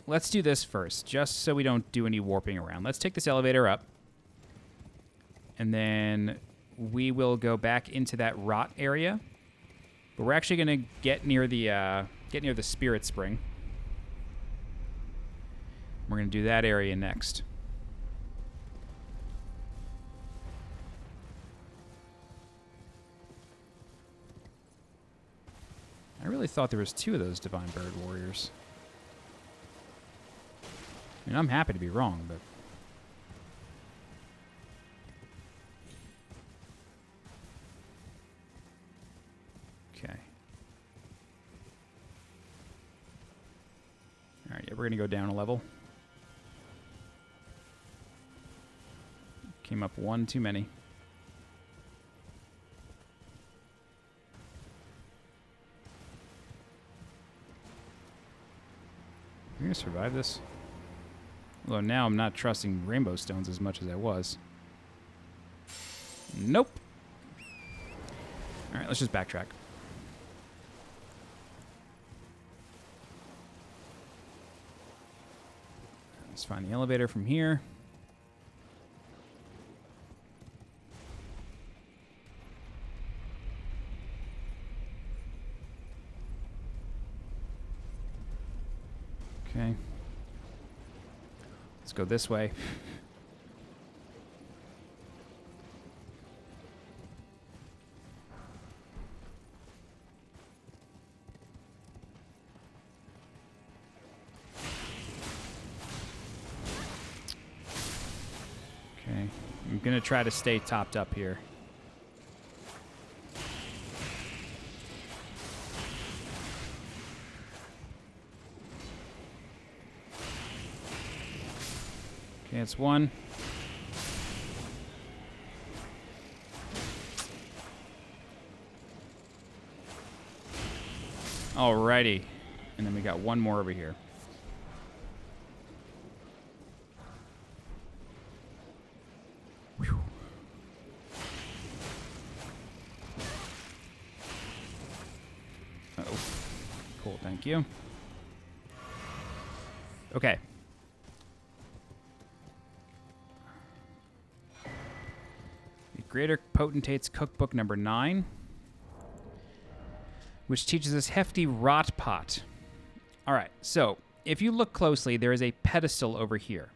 let's do this first, just so we don't do any warping around. Let's take this elevator up, and then we will go back into that rot area. But we're actually going to get near the Spirit Spring. We're going to do that area next. I really thought there was 2 of those Divine Bird Warriors. I mean, I'm happy to be wrong, but... Okay. Alright, yeah, we're going to go down a level. Came up 1 too many. Are you going to survive this? Although now I'm not trusting Rainbow Stones as much as I was. Nope. Alright, let's just backtrack. Let's find the elevator from here. Okay. Let's go this way. Okay. I'm going to try to stay topped up here. Okay, it's one. Alrighty. And then we got one more over here. Whew. Uh-oh. Cool, thank you. Okay. Greater Potentate's Cookbook number 9, which teaches us hefty rot pot. All right, so if you look closely, there is a pedestal over here.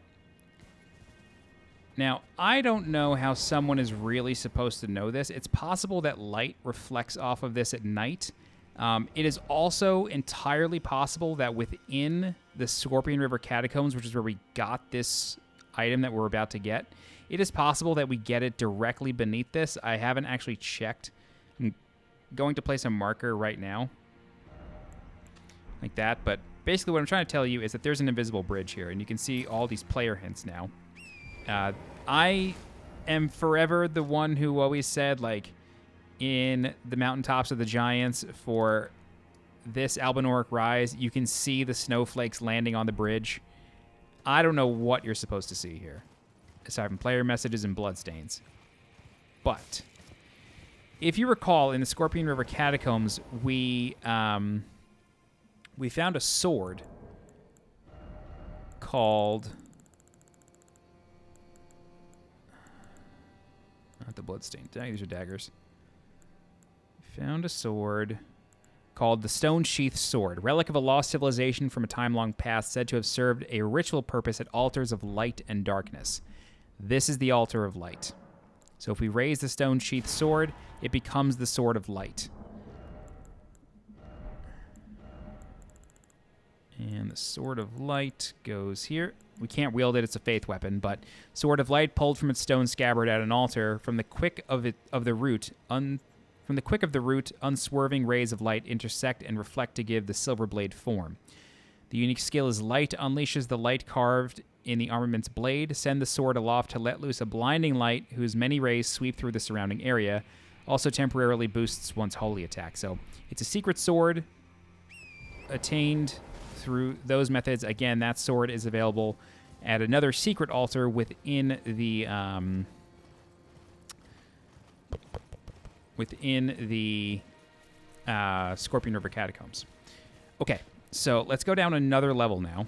Now, I don't know how someone is really supposed to know this. It's possible that light reflects off of this at night. It is also entirely possible that within the Scorpion River Catacombs, which is where we got this item that we're about to get, it is possible that we get it directly beneath this. I haven't actually checked. I'm going to place a marker right now. Like that. But basically what I'm trying to tell you is that there's an invisible bridge here. And you can see all these player hints now. I am forever the one who always said, like, in the Mountaintops of the Giants for this Albinoric Rise, you can see the snowflakes landing on the bridge. I don't know what you're supposed to see here, aside from player messages and bloodstains. But if you recall, in the Scorpion River Catacombs, we found a sword called... Not the bloodstain. These are daggers. We found a sword called the Stone Sheath Sword, relic of a lost civilization from a time long past, said to have served a ritual purpose at altars of light and darkness. This is the altar of light. So if we raise the Stone Sheath Sword, it becomes the Sword of Light. And the Sword of Light goes here. We can't wield it, it's a faith weapon, but Sword of Light pulled from its stone scabbard at an altar, from the quick of the root, unswerving rays of light intersect and reflect to give the silver blade form. The unique skill is Light unleashes the light carved in the armament's blade. Send the sword aloft to let loose a blinding light whose many rays sweep through the surrounding area. Also temporarily boosts one's holy attack. So it's a secret sword attained through those methods. Again, that sword is available at another secret altar within the Scorpion River Catacombs. Okay, so let's go down another level now.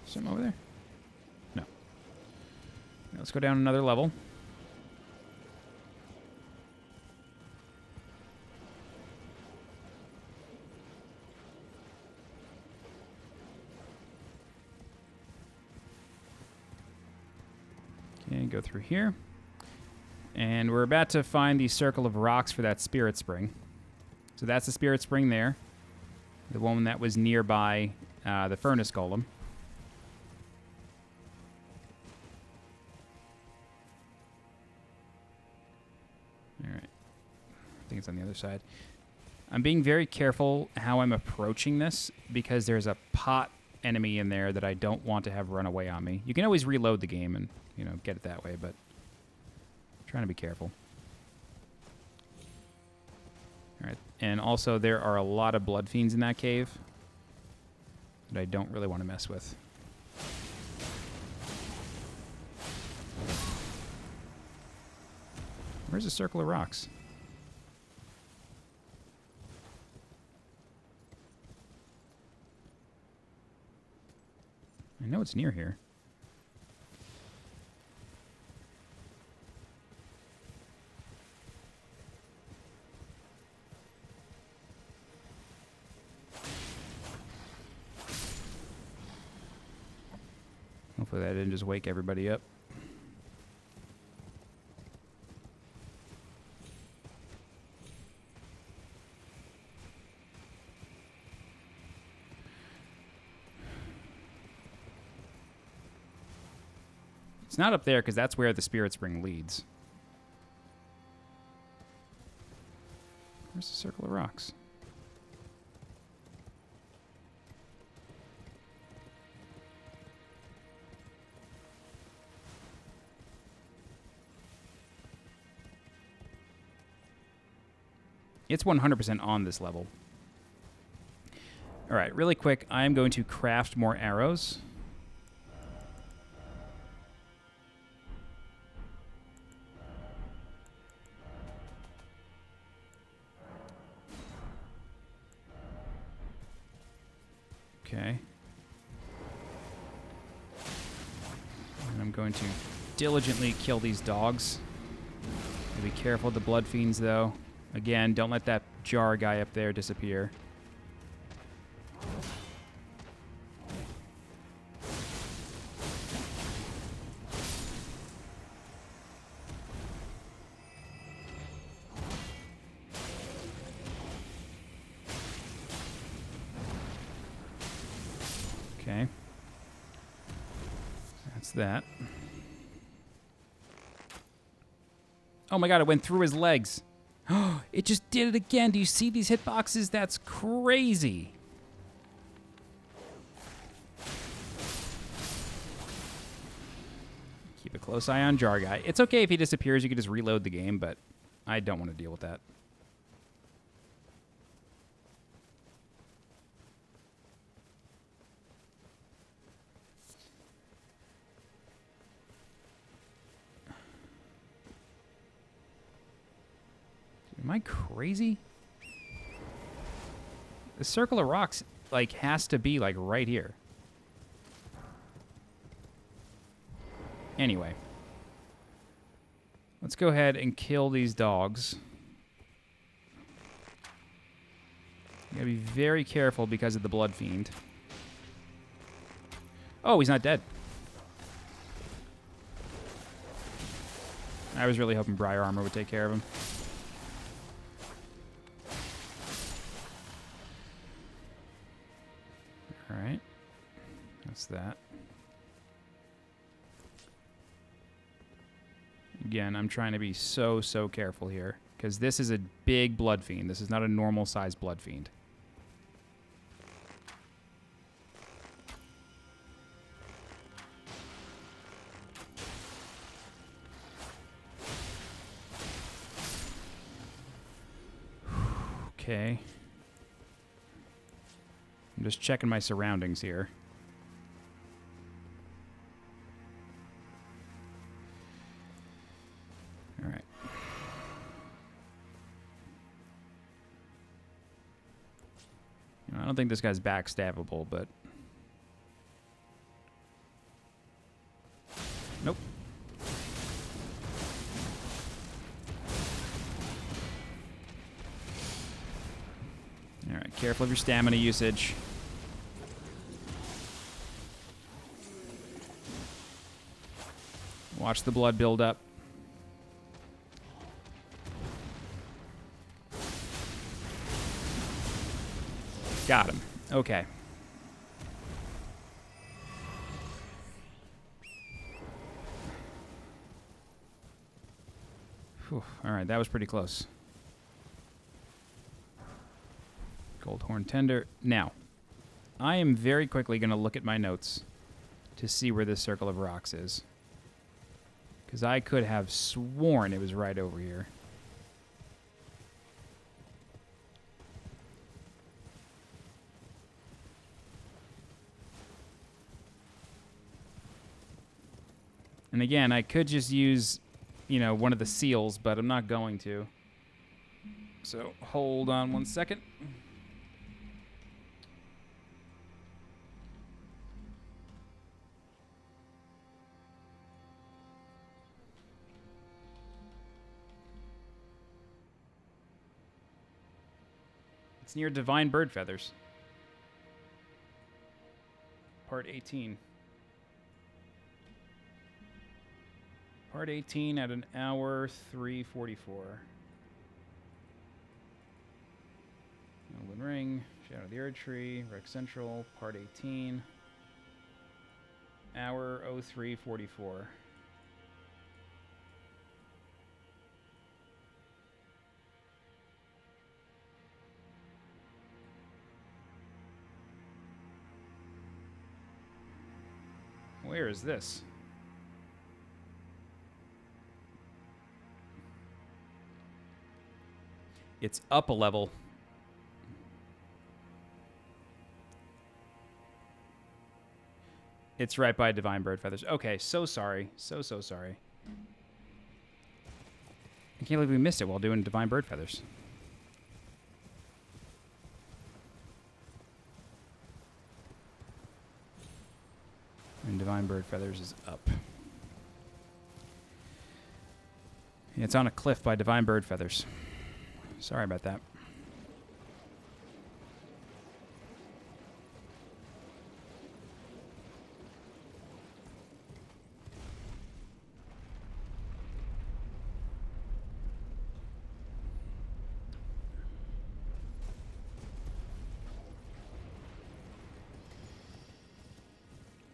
Something over there? No. Now let's go down another level. Okay, go through here. And we're about to find the circle of rocks for that spirit spring. So that's the spirit spring there. The one that was nearby the furnace golem. Alright. I think it's on the other side. I'm being very careful how I'm approaching this because there's a pot enemy in there that I don't want to have run away on me. You can always reload the game and, you know, get it that way, but I'm trying to be careful. Alright, and also there are a lot of blood fiends in that cave that I don't really want to mess with. Where's the circle of rocks? I know it's near here. Hopefully that didn't just wake everybody up. It's not up there because that's where the Spirit Spring leads. Where's the Circle of Rocks? It's 100% on this level. All right, really quick, I'm going to craft more arrows. Okay. And I'm going to diligently kill these dogs. Be careful of the blood fiends, though. Again, don't let that jar guy up there disappear. Okay. That's that. Oh my god, it went through his legs. It just did it again. Do you see these hitboxes? That's crazy. Keep a close eye on Jar Guy. It's okay if he disappears. You can just reload the game, but I don't want to deal with that. Am I crazy? The Circle of Rocks, like, has to be, like, right here. Anyway. Let's go ahead and kill these dogs. You gotta be very careful because of the Bloodfiend. Oh, he's not dead. I was really hoping Briar Armor would take care of him. Alright. That's that. Again, I'm trying to be so careful here, because this is a big blood fiend. This is not a normal sized blood fiend. Okay. I'm just checking my surroundings here. All right. You know, I don't think this guy's backstabbable, but... Nope. All right, careful of your stamina usage. Watch the blood build up. Got him. Okay. Whew. All right, that was pretty close. Goldhorn Tender. Now, I am very quickly going to look at my notes to see where this Circle of Rocks is. Because I could have sworn it was right over here. And again, I could just use, you know, one of the seals, but I'm not going to. So hold on one second. It's near Divine Bird Feathers. Part 18. Part 18 at an hour 3:44. Elden Ring, Shadow of the Erdtree, Rex Central, Part 18. Hour 03:44. Where is this? It's up a level. It's right by Divine Bird Feathers. Okay, so sorry. So sorry. I can't believe we missed it while doing Divine Bird Feathers. And Divine Bird Feathers is up. It's on a cliff by Divine Bird Feathers. Sorry about that.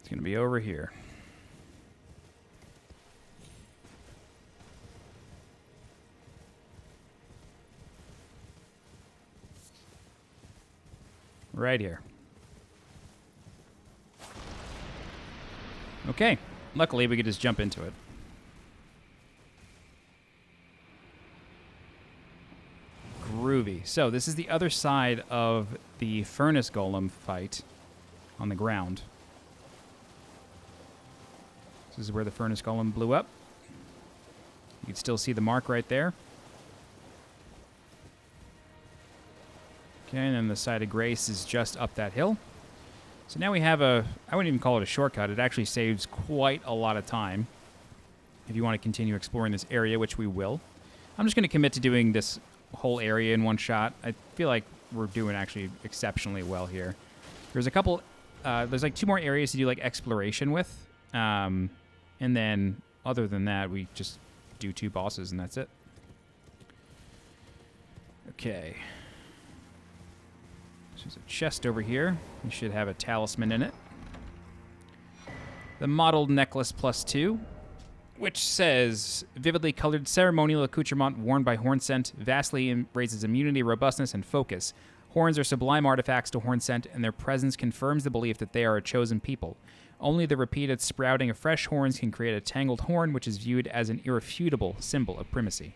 It's going to be over here. Right here. Okay. Luckily, we could just jump into it. Groovy. So, this is the other side of the Furnace Golem fight on the ground. This is where the Furnace Golem blew up. You can still see the mark right there. Okay, and then the Side of Grace is just up that hill. So now we have a, I wouldn't even call it a shortcut. It actually saves quite a lot of time if you want to continue exploring this area, which we will. I'm just going to commit to doing this whole area in one shot. I feel like we're doing actually exceptionally well here. There's a couple, there's like 2 more areas to do like exploration with. And then other than that, we just do 2 bosses and that's it. Okay. There's a chest over here. You should have a talisman in it. The Mottled Necklace +2, which says, vividly colored ceremonial accoutrement worn by Hornsent, vastly raises immunity, robustness, and focus. Horns are sublime artifacts to Hornsent, and their presence confirms the belief that they are a chosen people. Only the repeated sprouting of fresh horns can create a tangled horn, which is viewed as an irrefutable symbol of primacy.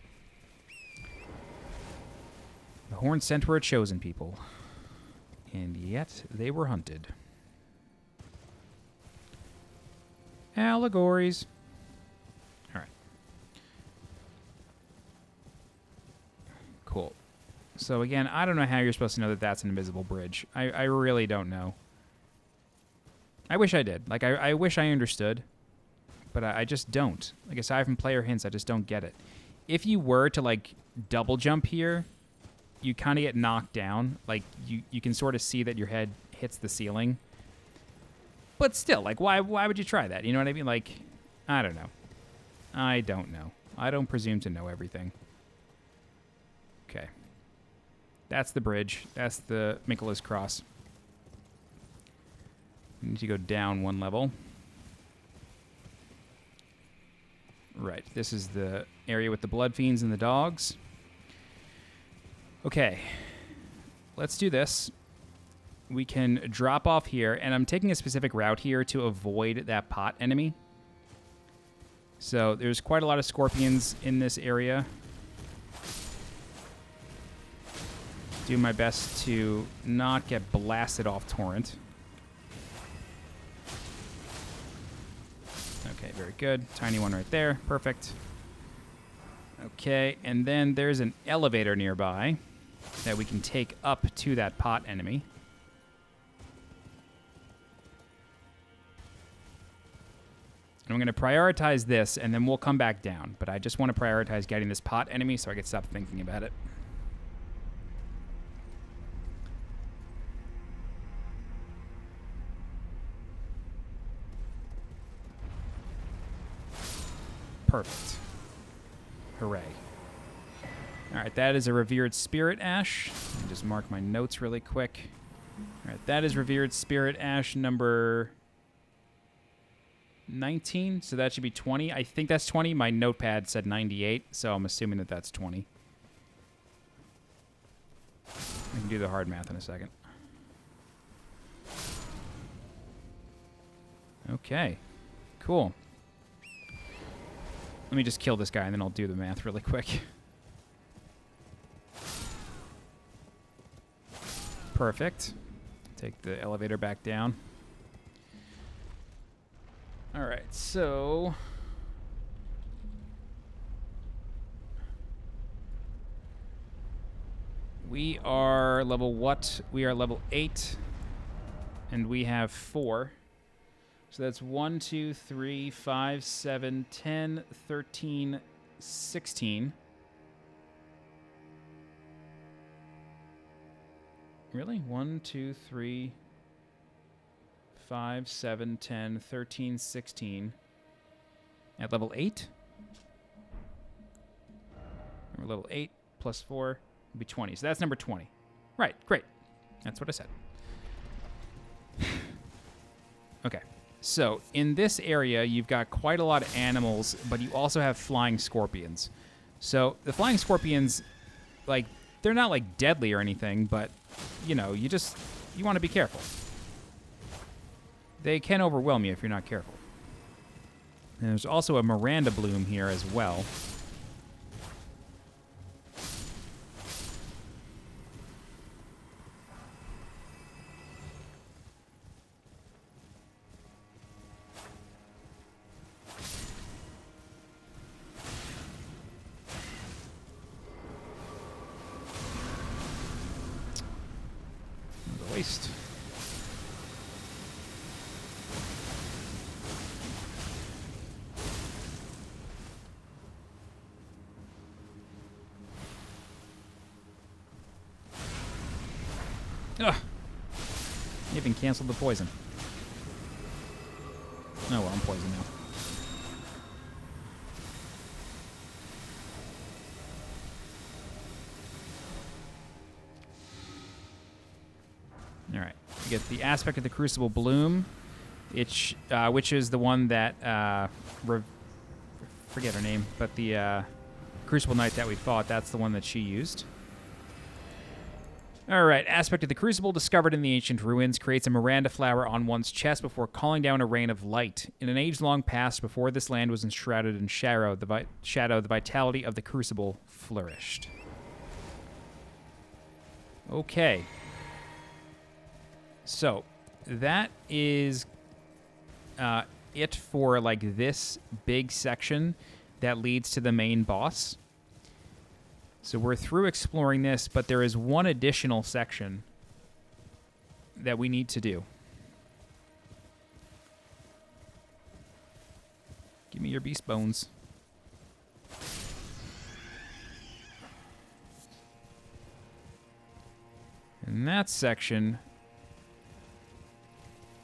The Hornsent were a chosen people. And yet, they were hunted. Allegories. All right. Cool. So again, I don't know how you're supposed to know that that's an invisible bridge. I really don't know. I wish I did. Like, I wish I understood. But I just don't. Like, aside from player hints, I just don't get it. If you were to, like, double jump here, you kind of get knocked down. Like, you can sort of see that your head hits the ceiling. But still, like, why would you try that? You know what I mean? Like, I don't know. I don't know. I don't presume to know everything. Okay. That's the bridge. That's the Michaelis Cross. We need to go down 1 level. Right. This is the area with the Bloodfiends and the dogs. Okay, let's do this. We can drop off here, and I'm taking a specific route here to avoid that pot enemy. So there's quite a lot of scorpions in this area. Do my best to not get blasted off torrent. Okay, very good. Tiny one right there. Perfect. Okay, and then there's an elevator nearby that we can take up to that pot enemy. And I'm going to prioritize this, and then we'll come back down. But I just want to prioritize getting this pot enemy so I can stop thinking about it. Perfect. Hooray. All right, that is a Revered Spirit Ash. Let me just mark my notes really quick. All right, that is Revered Spirit Ash number 19, so that should be 20. I think that's 20. My notepad said 98, so I'm assuming that that's 20. I can do the hard math in a second. Okay, cool. Let me just kill this guy, and then I'll do the math really quick. Perfect. Take the elevator back down. All right, so we are level what? We are level 8, and we have 4. So that's 1, 2, 3, 5, 7, 10, 13, 16. Really? 1, 2, 3, 5, 7, 10, 13, 16. At level 8? We're level 8 plus 4 would be 20. So that's number 20. Right, great. That's what I said. Okay. So in this area, you've got quite a lot of animals, but you also have flying scorpions. So the flying scorpions, like, they're not like deadly or anything, but you know, you want to be careful. They can overwhelm you if you're not careful. And there's also a Miranda bloom here as well. Waste. Ugh. You even canceled the poison. Oh well, I'm poisoned now. All right, you get the aspect of the Crucible bloom, which is the one that forget her name, but the Crucible Knight that we fought. That's the one that she used. All right, aspect of the Crucible discovered in the ancient ruins creates a Miranda flower on one's chest before calling down a rain of light. In an age-long past, before this land was enshrouded in shadow, the vitality of the Crucible flourished. Okay. So, that is it for, like, this big section that leads to the main boss. So we're through exploring this, but there is one additional section that we need to do. Give me your beast bones. And that section,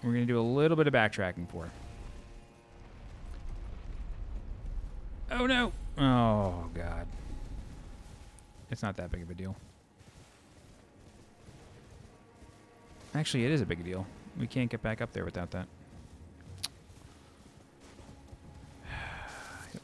we're going to do a little bit of backtracking for. Oh, no. Oh, God. It's not that big of a deal. Actually, it is a big deal. We can't get back up there without that. Yep.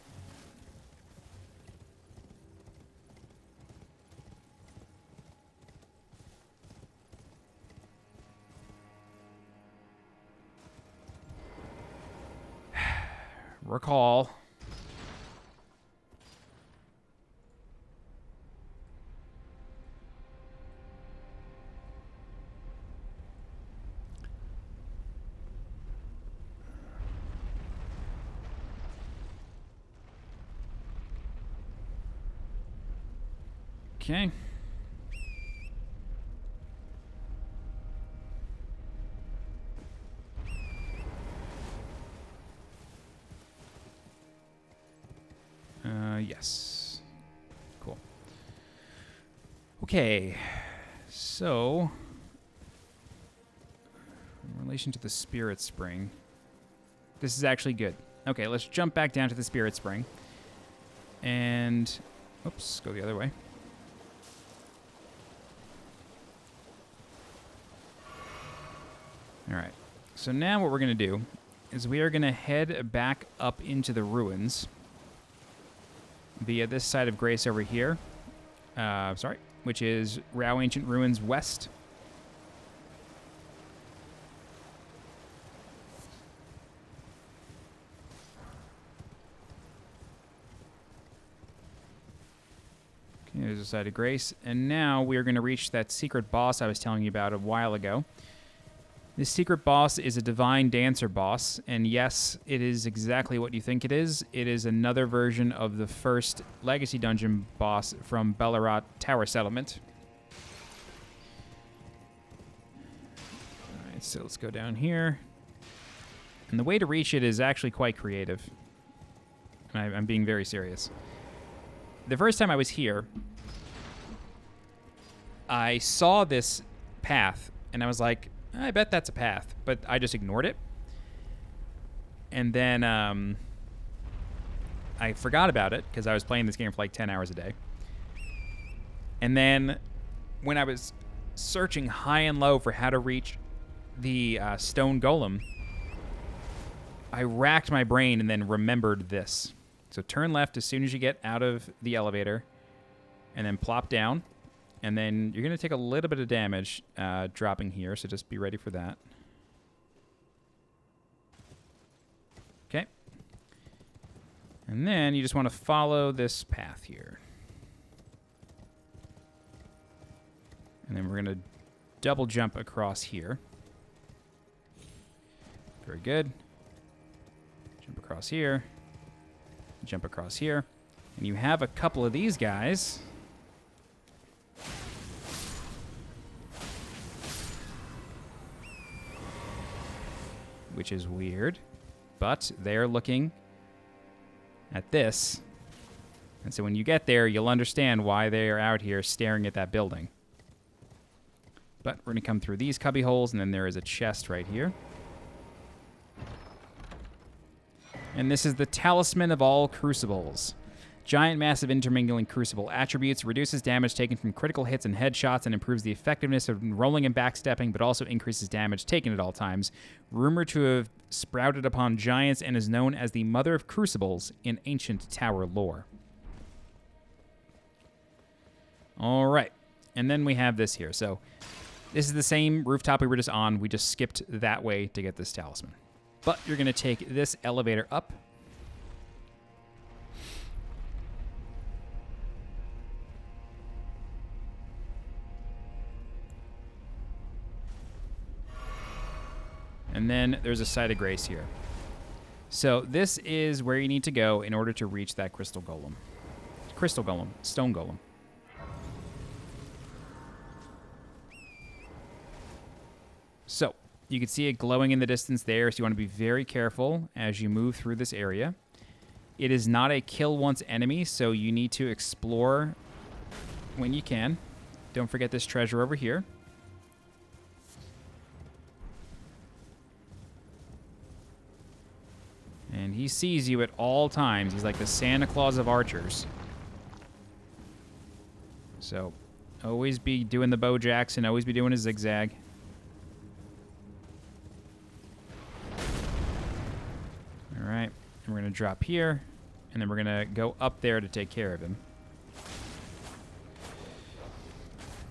Recall. Okay. Yes. Cool. Okay. So, in relation to the Spirit Spring, this is actually good. Okay, let's jump back down to the Spirit Spring. And, oops, go the other way. All right. So now what we're going to do is we are going to head back up into the ruins via this side of Grace over here. Which is Rauh Ancient Ruins West. Okay, there's a side of Grace. And now we are going to reach that secret boss I was telling you about a while ago. This secret boss is a Divine Dancer boss, and yes, it is exactly what you think it is. It is another version of the first Legacy Dungeon boss from Ballarat Tower Settlement. Alright, so let's go down here. And the way to reach it is actually quite creative. I'm being very serious. The first time I was here, I saw this path, and I was like, I bet that's a path, but I just ignored it. And then I forgot about it because I was playing this game for like 10 hours a day. And then when I was searching high and low for how to reach the stone golem, I racked my brain and then remembered this. So turn left as soon as you get out of the elevator, and then plop down. And then you're going to take a little bit of damage dropping here, so just be ready for that. Okay. And then you just want to follow this path here. And then we're going to double jump across here. Very good. Jump across here. Jump across here. And you have a couple of these guys. Which is weird, but they're looking at this. And so when you get there, you'll understand why they are out here staring at that building. But we're going to come through these cubby holes, and then there is a chest right here. And this is the Talisman of all Crucibles. Giant, massive, intermingling crucible attributes, reduces damage taken from critical hits and headshots, and improves the effectiveness of rolling and backstepping, but also increases damage taken at all times. Rumored to have sprouted upon giants and is known as the Mother of Crucibles in ancient tower lore. All right, and then we have this here. So this is the same rooftop we were just on. We just skipped that way to get this talisman. But you're going to take this elevator up. And then there's a site of grace here. So this is where you need to go in order to reach that crystal golem. Crystal golem. Stone golem. So you can see it glowing in the distance there, so you want to be very careful as you move through this area. It is not a kill once enemy, so you need to explore when you can. Don't forget this treasure over here. And he sees you at all times. He's like the Santa Claus of archers. So always be doing the Bo Jackson, always be doing a zigzag. All right, and we're going to drop here, and then we're going to go up there to take care of him.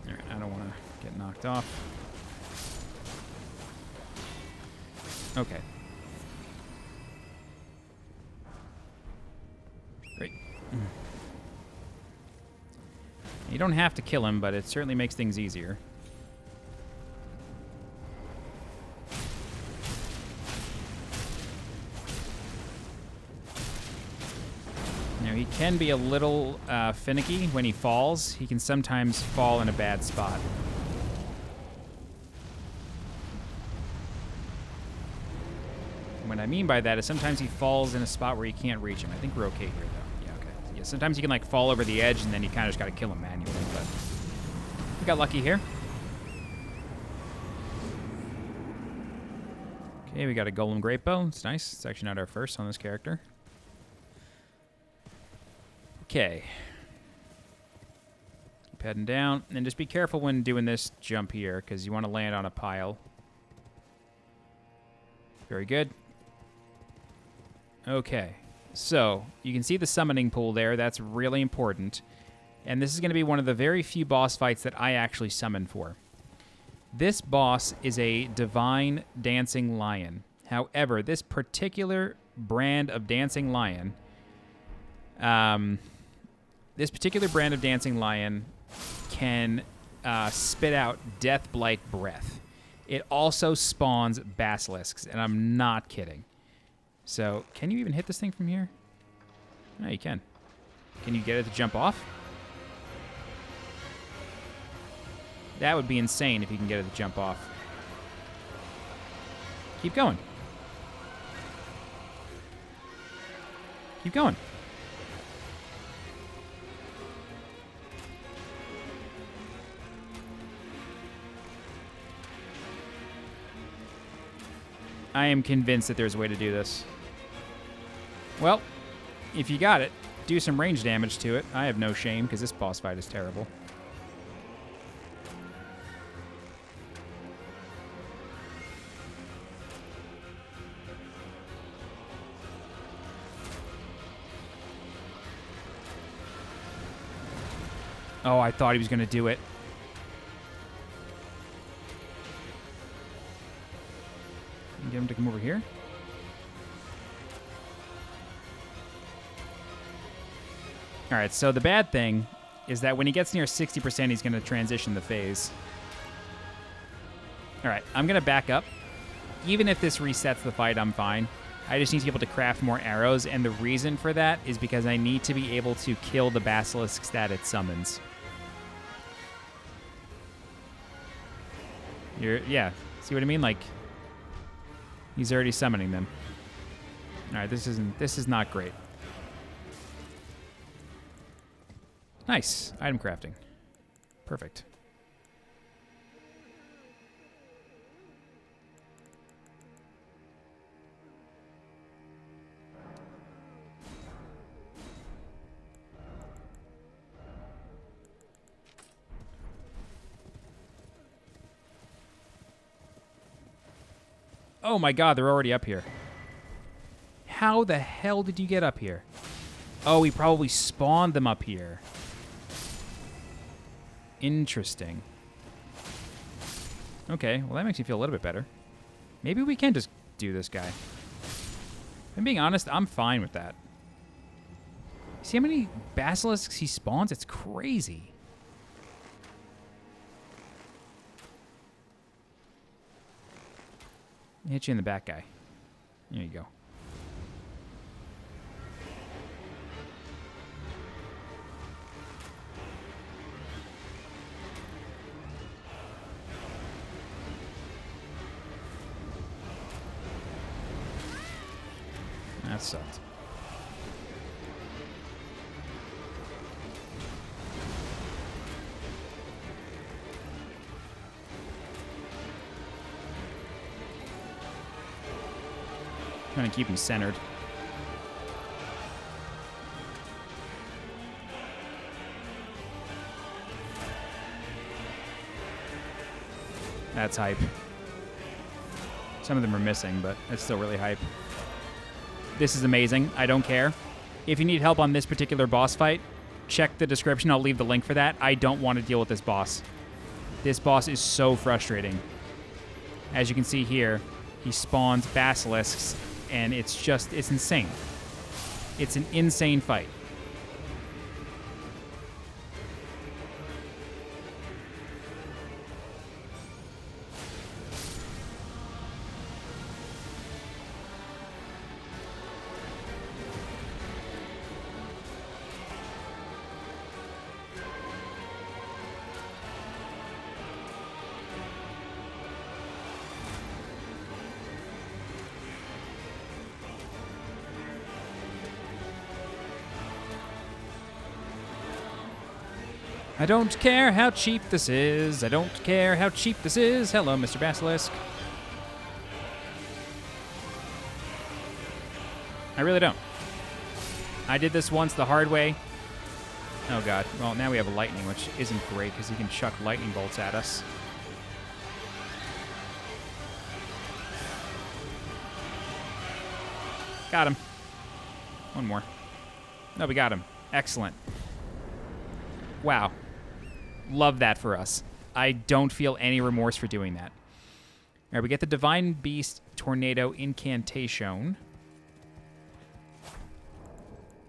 All right, I don't want to get knocked off. Okay. Great. You don't have to kill him, but it certainly makes things easier. Now, he can be a little finicky when he falls. He can sometimes fall in a bad spot. What I mean by that is sometimes he falls in a spot where you can't reach him. I think we're okay here, though. Yeah, okay. Yeah, sometimes you can, like, fall over the edge, and then you kind of just got to kill him manually, but we got lucky here. Okay, we got a Golem Great Bow. It's nice. It's actually not our first on this character. Okay. Keep heading down. And just be careful when doing this jump here, because you want to land on a pile. Very good. Okay. So, you can see the summoning pool there. That's really important. And this is going to be one of the very few boss fights that I actually summon for. This boss is a divine dancing lion. However, this particular brand of dancing lion, can spit out death-like breath. It also spawns basilisks, and I'm not kidding. So, can you even hit this thing from here? No, you can. Can you get it to jump off? That would be insane if you can get it to jump off. Keep going. Keep going. I am convinced that there's a way to do this. Well, if you got it, do some range damage to it. I have no shame, because this boss fight is terrible. Oh, I thought he was going to do it. Get him to come over here. All right, so the bad thing is that when he gets near 60%, he's going to transition the phase. All right, I'm going to back up. Even if this resets the fight, I'm fine. I just need to be able to craft more arrows, and the reason for that is because I need to be able to kill the basilisks that it summons. Yeah, see what I mean? Like, he's already summoning them. All right, this is not great. Nice. Item crafting. Perfect. Oh my god, they're already up here. How the hell did you get up here? Oh, he probably spawned them up here. Interesting. Okay, well that makes me feel a little bit better. Maybe we can just do this guy. If I'm being honest, I'm fine with that. See how many basilisks he spawns? It's crazy. Hit you in the back, guy. There you go. That sucked. Trying to keep him centered. That's hype. Some of them are missing, but it's still really hype. This is amazing. I don't care. If you need help on this particular boss fight, check the description. I'll leave the link for that. I don't want to deal with this boss. This boss is so frustrating. As you can see here, he spawns basilisks, and it's insane. It's an insane fight. I don't care how cheap this is. I don't care how cheap this is. Hello, Mr. Basilisk. I really don't. I did this once the hard way. Oh, God. Well, now we have lightning, which isn't great because he can chuck lightning bolts at us. Got him. One more. No, we got him. Excellent. Wow. Love that for us. I don't feel any remorse for doing that. All right, we get the Divine Beast Tornado Incantation,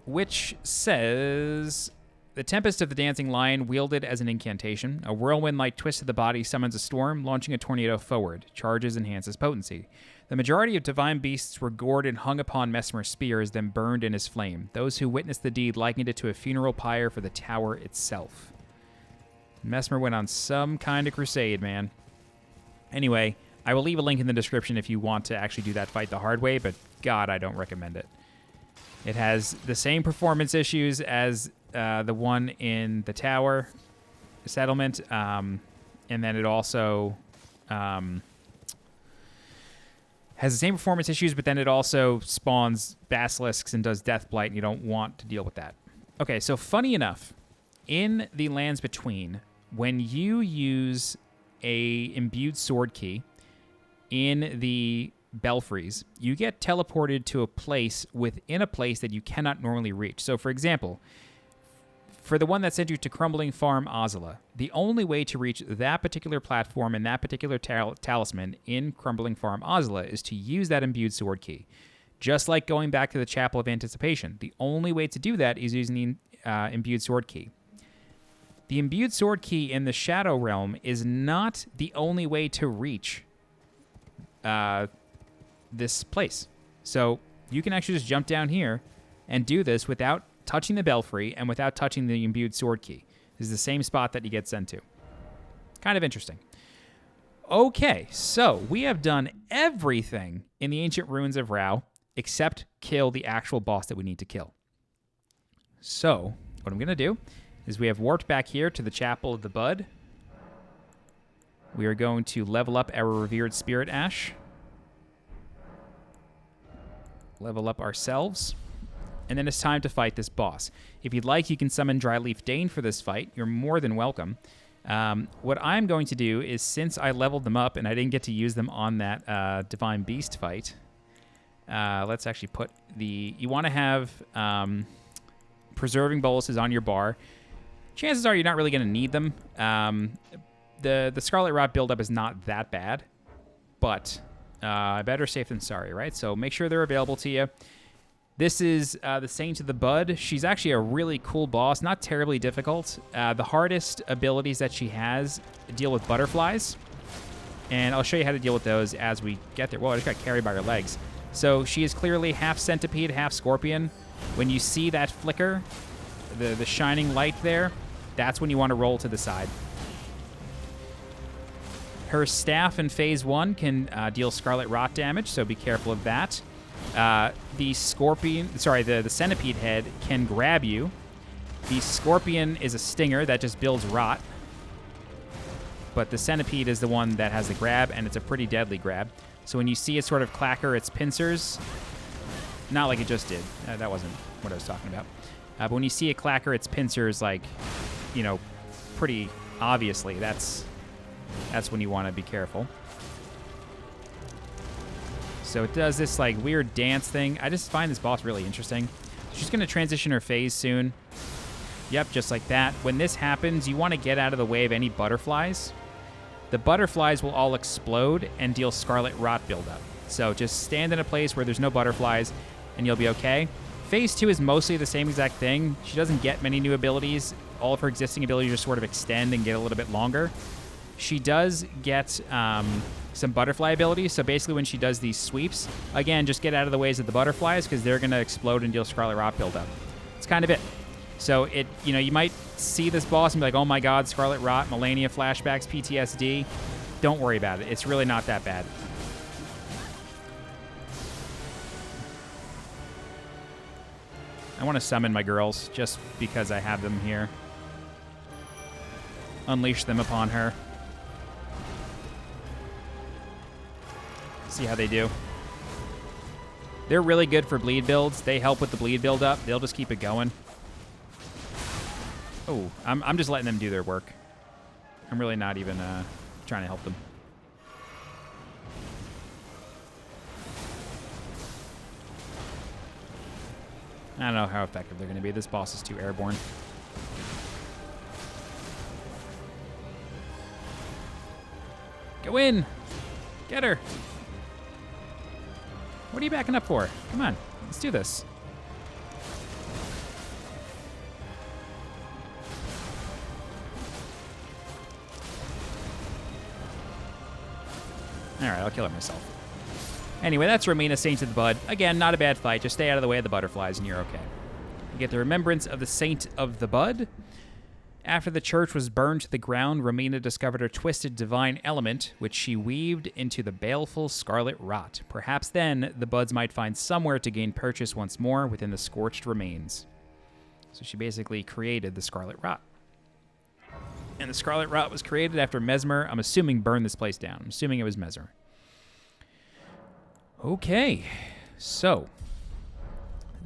which says, the Tempest of the Dancing Lion wielded as an incantation. A whirlwind-like twist of the body summons a storm, launching a tornado forward. Charges enhances potency. The majority of divine beasts were gored and hung upon Mesmer's spears, then burned in his flame. Those who witnessed the deed likened it to a funeral pyre for the tower itself. Mesmer went on some kind of crusade, man. Anyway, I will leave a link in the description if you want to actually do that fight the hard way, but God, I don't recommend it. It has the same performance issues as the one in the tower settlement, and then it also has the same performance issues, but then it also spawns basilisks and does Deathblight, and you don't want to deal with that. Okay, so funny enough, in the Lands Between, when you use a imbued sword key in the belfries, you get teleported to a place within a place that you cannot normally reach. So, for example, for the one that sent you to Crumbling Farm Ozila, the only way to reach that particular platform and that particular talisman in Crumbling Farm Ozila is to use that imbued sword key. Just like going back to the Chapel of Anticipation, the only way to do that is using the imbued sword key. The imbued sword key in the Shadow Realm is not the only way to reach this place. So you can actually just jump down here and do this without touching the belfry and without touching the imbued sword key. This is the same spot that you get sent to. Kind of interesting. Okay, so we have done everything in the Ancient Ruins of Rauh except kill the actual boss that we need to kill. So what I'm going to do is we have warped back here to the Chapel of the Bud. We are going to level up our Revered Spirit Ash. Level up ourselves. And then it's time to fight this boss. If you'd like, you can summon Dryleaf Dane for this fight. You're more than welcome. What I'm going to do is, since I leveled them up and I didn't get to use them on that Divine Beast fight, let's actually put the... You want to have Preserving Boluses on your bar. Chances are you're not really going to need them. The Scarlet Rot buildup is not that bad, but better safe than sorry, right? So make sure they're available to you. This is the Saint of the Bud. She's actually a really cool boss, not terribly difficult. The hardest abilities that she has deal with butterflies, and I'll show you how to deal with those as we get there. Whoa, I just got carried by her legs. So she is clearly half centipede, half scorpion. When you see that flicker, the shining light there, that's when you want to roll to the side. Her staff in Phase 1 can deal Scarlet Rot damage, so be careful of that. The centipede head can grab you. The scorpion is a stinger that just builds rot. But the centipede is the one that has the grab, and it's a pretty deadly grab. So when you see it sort of clacker its pincers, not like it just did. That wasn't what I was talking about. But when you see it clacker its pincers, like, you know, pretty obviously, that's when you want to be careful. So it does this like weird dance thing. I just find this boss really interesting. She's going to transition her phase soon. Yep, just like that. When this happens, you want to get out of the way of any butterflies. The butterflies will all explode and deal Scarlet Rot buildup. So just stand in a place where there's no butterflies and you'll be okay. Phase 2 is mostly the same exact thing. She doesn't get many new abilities. All of her existing abilities just sort of extend and get a little bit longer. She does get some butterfly abilities. So basically when she does these sweeps, again, just get out of the ways of the butterflies because they're going to explode and deal Scarlet Rot buildup. That's kind of it. So you might see this boss and be like, oh my god, Scarlet Rot, Millennia flashbacks, PTSD. Don't worry about it. It's really not that bad. I want to summon my girls just because I have them here. Unleash them upon her. See how they do. They're really good for bleed builds. They help with the bleed build up. They'll just keep it going. Oh, I'm just letting them do their work. I'm really not even trying to help them. I don't know how effective they're going to be. This boss is too airborne. Go in! Get her! What are you backing up for? Come on, let's do this. Alright, I'll kill her myself. Anyway, that's Romina, Saint of the Bud. Again, not a bad fight. Just stay out of the way of the butterflies and you're okay. You get the remembrance of the Saint of the Bud. After the church was burned to the ground, Romina discovered a twisted divine element, which she weaved into the baleful scarlet rot. Perhaps then, the buds might find somewhere to gain purchase once more within the scorched remains. So she basically created the scarlet rot. And the scarlet rot was created after Mesmer, I'm assuming, burned this place down. I'm assuming it was Mesmer. Okay, so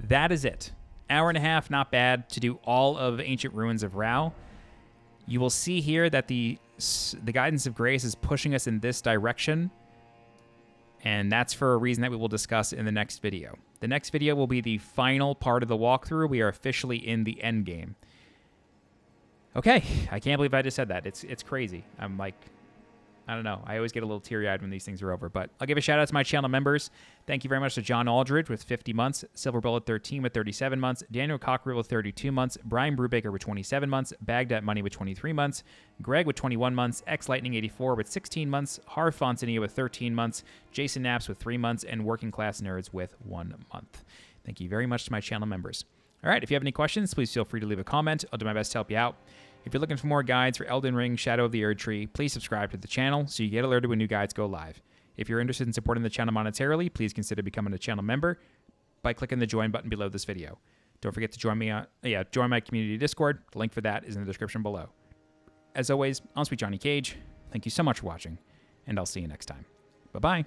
that is it. Hour and a half, not bad, to do all of Ancient Ruins of Rauh. You will see here that the Guidance of Grace is pushing us in this direction, and that's for a reason that we will discuss in the next video. The next video will be the final part of the walkthrough. We are officially in the end game. Okay, I can't believe I just said that. It's crazy. I'm like, I don't know. I always get a little teary-eyed when these things are over. But I'll give a shout-out to my channel members. Thank you very much to John Aldridge with 50 months, Silver Bullet 13 with 37 months, Daniel Cockrell with 32 months, Brian Brubaker with 27 months, Baghdad Money with 23 months, Greg with 21 months, X-Lightning84 with 16 months, Harv Fontanilla with 13 months, Jason Naps with 3 months, and Working Class Nerds with 1 month. Thank you very much to my channel members. All right, if you have any questions, please feel free to leave a comment. I'll do my best to help you out. If you're looking for more guides for Elden Ring, Shadow of the Erdtree, please subscribe to the channel so you get alerted when new guides go live. If you're interested in supporting the channel monetarily, please consider becoming a channel member by clicking the join button below this video. Don't forget to join me join my community Discord. The link for that is in the description below. As always, I'm Sweet Johnny Cage. Thank you so much for watching, and I'll see you next time. Bye-bye.